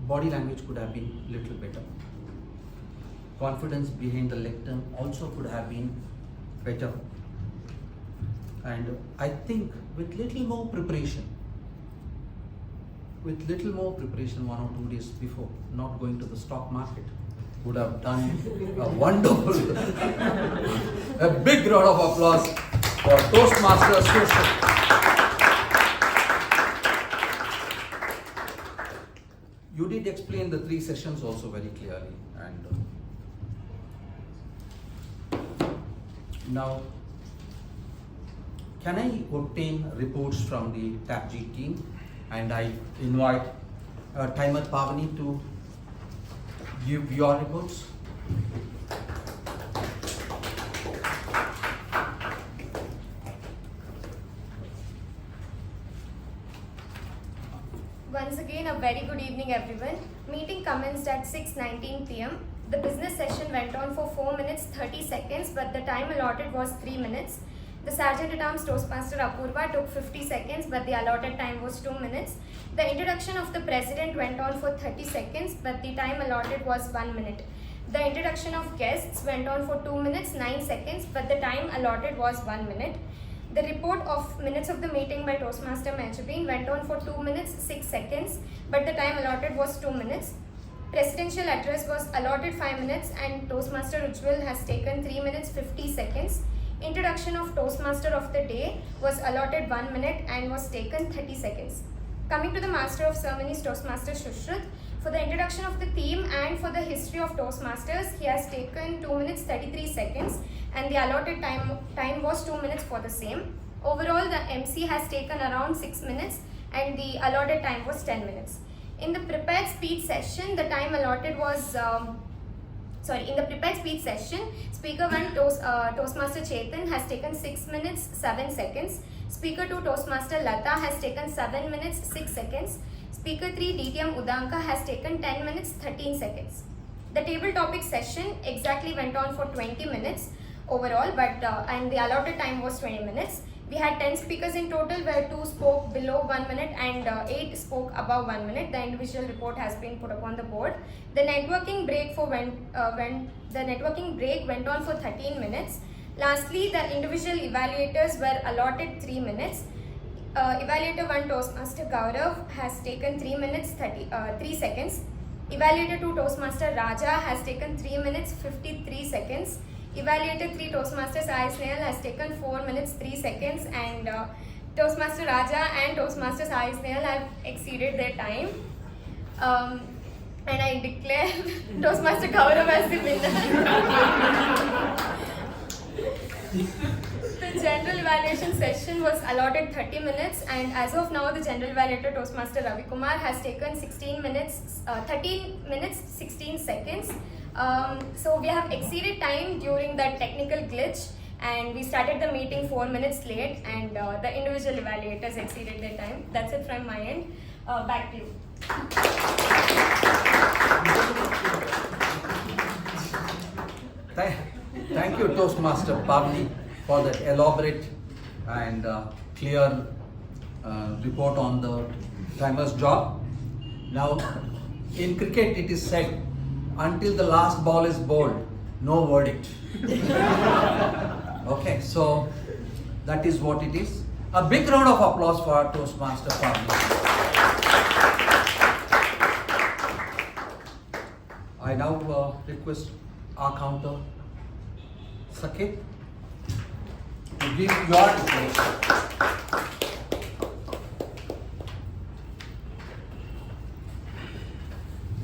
body language could have been little better. Confidence behind the lectern also could have been better. And I think with little more preparation, 1 or 2 days before, not going to the stock market, would have done a wonderful, a big round of applause for Toastmasters. You did explain the 3 sessions also very clearly, and now can I obtain reports from the TAPG team, and I invite Timer Pavani to give your reports. Once again, a very good evening, everyone. Meeting commenced at 6:19 p.m. The business session went on for 4 minutes 30 seconds, but the time allotted was 3 minutes. The Sergeant at Arms Toastmaster Apoorva took 50 seconds, but the allotted time was 2 minutes. The introduction of the President went on for 30 seconds, but the time allotted was 1 minute. The introduction of guests went on for 2 minutes 9 seconds, but the time allotted was 1 minute. The report of minutes of the meeting by Toastmaster Mehjabin went on for 2 minutes 6 seconds, but the time allotted was 2 minutes. Presidential address was allotted 5 minutes, and Toastmaster Ujwal has taken 3 minutes 50 seconds. Introduction of Toastmaster of the day was allotted 1 minute and was taken 30 seconds. Coming to the Master of Ceremonies, Toastmaster Sushruth, for the introduction of the theme and for the history of Toastmasters, he has taken 2 minutes 33 seconds, and the allotted time was 2 minutes for the same. Overall, the MC has taken around 6 minutes, and the allotted time was 10 minutes. In the prepared speech session, the time allotted was in the prepared speech session, Speaker 1 Toastmaster Chetan has taken 6 minutes 7 seconds. Speaker 2 Toastmaster Latha has taken 7 minutes 6 seconds. Speaker 3 DTM Udanka has taken 10 minutes 13 seconds. The table topic session exactly went on for 20 minutes overall, but and the allotted time was 20 minutes. We had 10 speakers in total, where 2 spoke below 1 minute and 8 spoke above 1 minute. The individual report has been put up on the board. The networking break went on for 13 minutes. Lastly, the individual evaluators were allotted 3 minutes. Evaluator 1 Toastmaster Gaurav has taken 3 minutes 3 seconds. Evaluator 2 Toastmaster Raja has taken 3 minutes 53 seconds. Evaluator 3 Toastmaster Sai Snehal has taken 4 minutes 3 seconds, and Toastmaster Raja and Toastmaster Sai Snehal have exceeded their time. And I declare Toastmaster Gaurav as the winner. The general evaluation session was allotted 30 minutes, and as of now, the general evaluator Toastmaster Ravikumar has taken 13 minutes 16 seconds. So we have exceeded time during that technical glitch, and we started the meeting 4 minutes late, and the individual evaluators exceeded their time. That's it from my end. Back to you. Thank you, Toastmaster Pavani, for that elaborate and clear report on the timer's job. Now, in cricket, it is said, until the last ball is bowled, no verdict. Okay, so that is what it is. A big round of applause for Toastmaster Pavani. I now request our counter, Sakit, to give your report.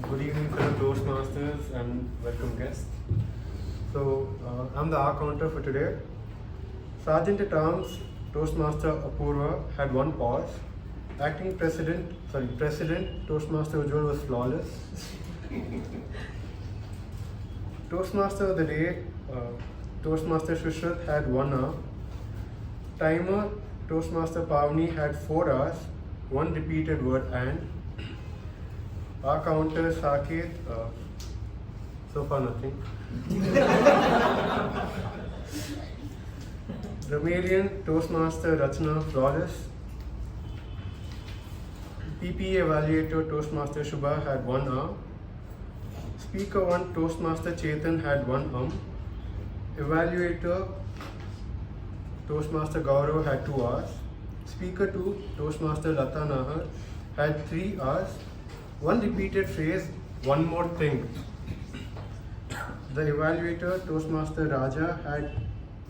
Good evening, fellow Toastmasters and welcome guests. So, I'm the R counter for today. Sergeant at Arms Toastmaster Apoorva had 1 pause. Acting President Toastmaster Ujwal was flawless. Toastmaster of the day, Toastmaster Sushruth had 1 hour. Timer, Toastmaster Pavani had 4 hours, 1 repeated word and. Our counter, Saket, so far nothing. Romanian Toastmaster Rachana, flawless. PPA Evaluator Toastmaster Subha had 1 hour. Speaker 1 Toastmaster Chetan had 1 Evaluator Toastmaster Gaurav had 2 hours. Speaker 2 Toastmaster Latha Nahar had 3 hours. 1 repeated phrase, 1 more thing. The evaluator Toastmaster Raja had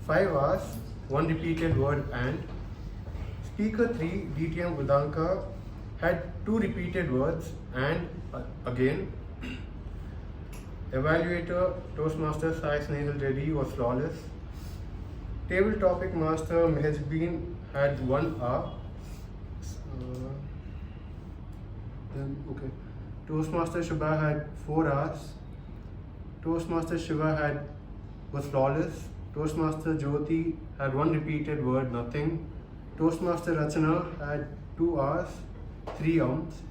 5 hours, 1 repeated word and. Speaker 3 DTM Udanka had 2 repeated words and again. Evaluator Toastmaster Sai Snehal was flawless. Table topic master Mehjabin had 1 hour. Toastmaster Subha had 4 hours. Toastmaster Shiva was flawless. Toastmaster Jyothi had 1 repeated word, nothing. Toastmaster Rachana had 2 hours, 3 ounce.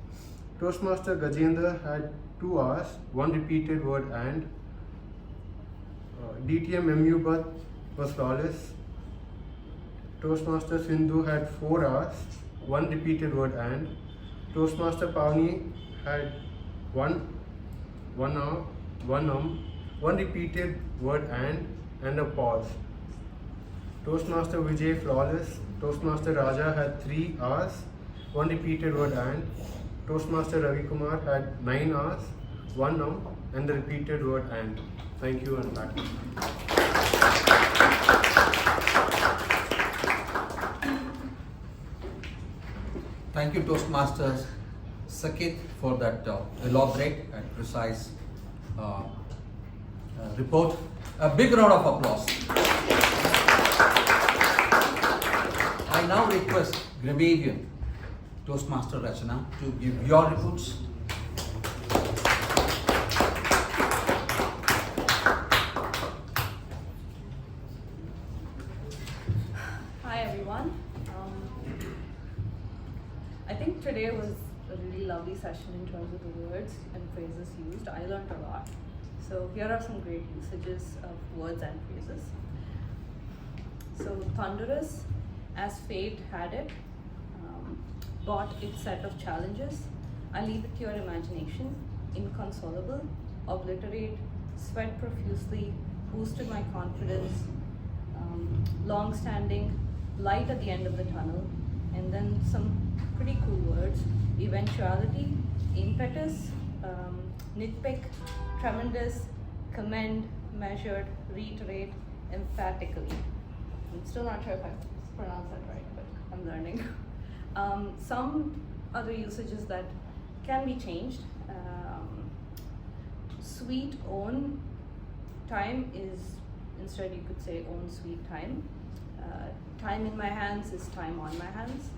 Toastmaster Gajendra had 2 hours, 1 repeated word and. DTM U Bhat was flawless. Toastmaster Sindhu had 4 hours, 1 repeated word and. Toastmaster Pavani had 1 hour, 1 repeated word and a pause. Toastmaster Vijay flawless. Toastmaster Raja had 3 hours, 1 repeated word and. Toastmaster Ravikumar had 9 hours, 1 hour and the repeated word and. Thank you and back. Thank you, Toastmasters Sakit, for that elaborate and precise report. A big round of applause. I now request Grammarian Toastmaster Rachana to give your reports. Hi everyone. I think today was a really lovely session in terms of the words and phrases used. I learned a lot. So here are some great usages of words and phrases. So thunderous, as fate had it, brought its set of challenges. I leave it to your imagination. Inconsolable, obliterate, sweat profusely, boosted my confidence, long-standing, light at the end of the tunnel, and then some pretty cool words: eventuality, impetus, nitpick, tremendous, commend, measured, reiterate, emphatically. I'm still not sure if I pronounced that right, but I'm learning. Some other usages that can be changed. Sweet own time is, instead you could say own sweet time. Time in my hands is time on my hands.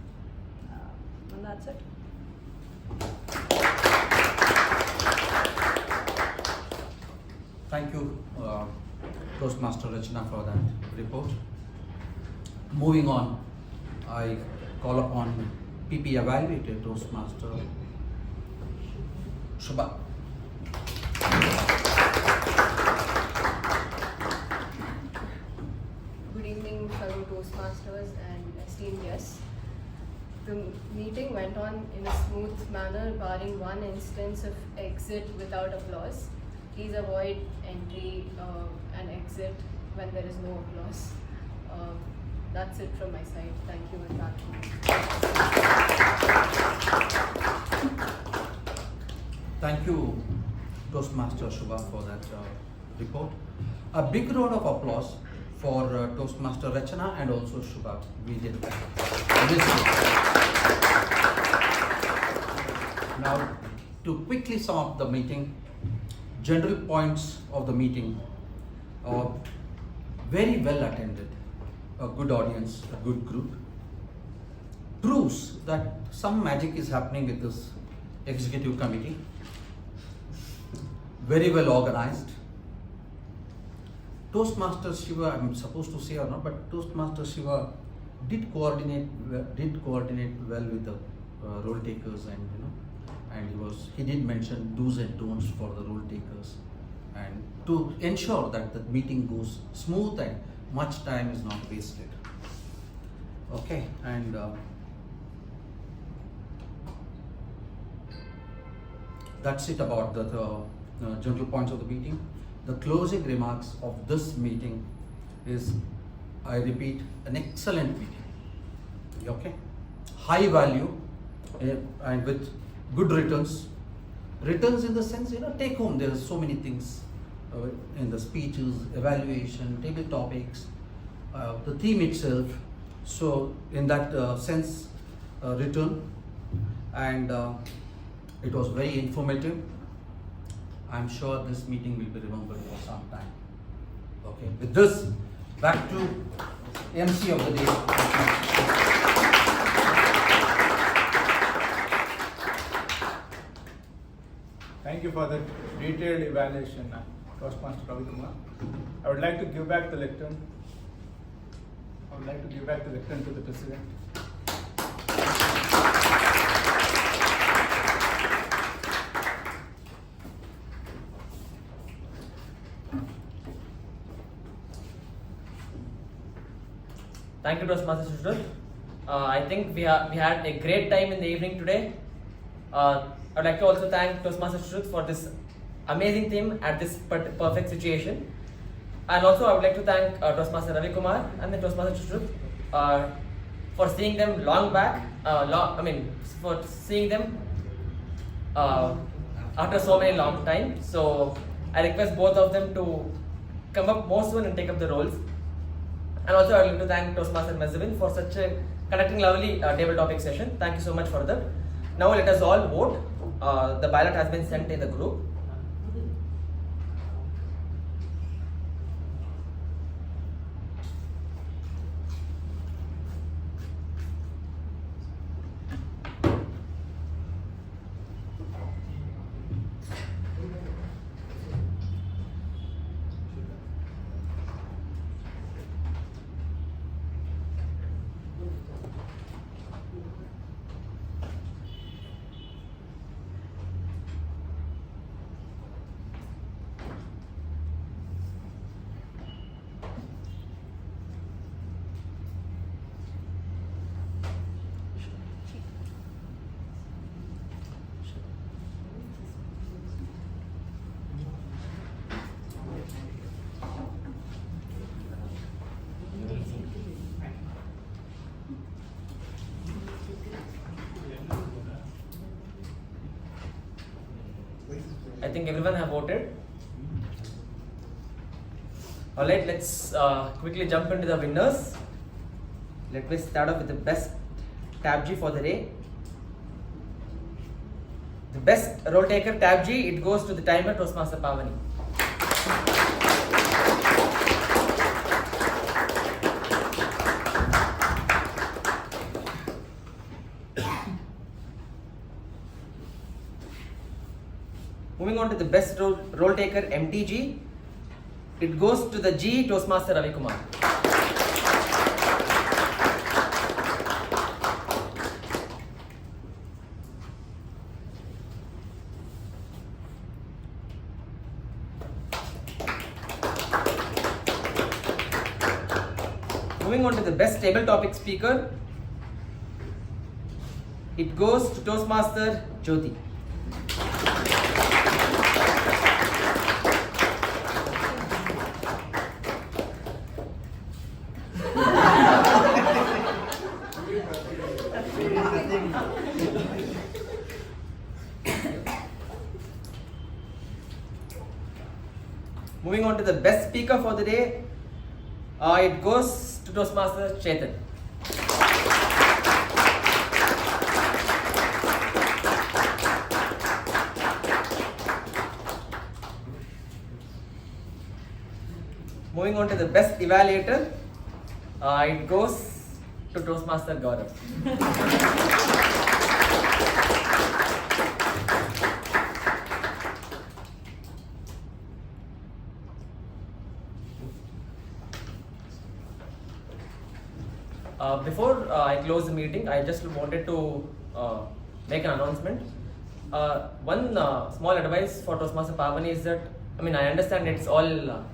And that's it. Thank you, Toastmaster Rachana, for that report. Moving on, I call upon PP Evaluator Toastmaster Subha. Good evening, fellow Toastmasters and esteemed guests. The meeting went on in a smooth manner, barring one instance of exit without applause. Please avoid entry and exit when there is no applause. That's it from my side. Thank you and back to you. Thank you, Toastmaster Subha, for that report. A big round of applause for Toastmaster Rachana and also Subha. We did that. Now, to quickly sum up the meeting, general points of the meeting: very well attended, a good audience, a good group. Proves that some magic is happening with this executive committee. Very well organized. Toastmaster Shiva, I'm supposed to say or not, but Toastmaster Shiva did coordinate well with the role takers, and he did mention do's and don'ts for the role takers, and to ensure that the meeting goes smooth and much time is not wasted. Okay, and that's it about the general points of the meeting. The closing remarks of this meeting is, I repeat, an excellent meeting. Okay, high value and with good returns. Returns in the sense, take home. There are so many things in the speeches, evaluation, table topics, the theme itself. So in that sense, return, and it was very informative. I'm sure this meeting will be remembered for some time. Okay, with this, back to MC of the day. Thank you for the detailed evaluation, Toastmaster Ravikumar. I would like to give back the lectern. To the President. Thank you, Toastmaster Sushruth. I think we had a great time in the evening today. I would like to also thank Toastmaster Sushruth for this amazing theme at this perfect situation. And also I would like to thank Toastmaster Ravikumar and the Toastmaster Sushruth for seeing them long back. For seeing them after so many long time. So I request both of them to come up more soon and take up the roles. And also I would like to thank Toastmaster Mehjabin for such a conducting lovely table topic session. Thank you so much for that. Now let us all vote. The ballot has been sent in the group. I think everyone have voted. Alright, let's quickly jump into the winners. Let me start off with the best TAPG for the day. The best role taker TAPG, it goes to the timer Toastmaster Pavani. Moving on to the best role taker MTG, it goes to the G Toastmaster Ravikumar. Moving on to the best table topic speaker, it goes to Toastmaster Jyothi. Moving on to the best speaker for the day, it goes to Toastmaster Chetan. Moving on to the best evaluator, it goes to Toastmaster Gaurav. Before I close the meeting, I just wanted to make an announcement. One small advice for Toastmaster Pavani is that, I understand it's all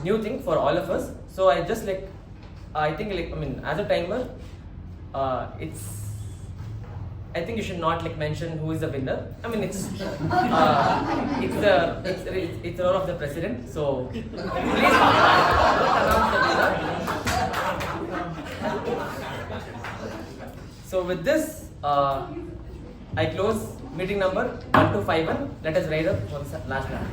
new thing for all of us. So I just I think as a timer, I think you should not mention who is the winner. It's the role of the president. So please don't announce the winner. So with this, I close meeting number 1251. Let us rise up for the last round.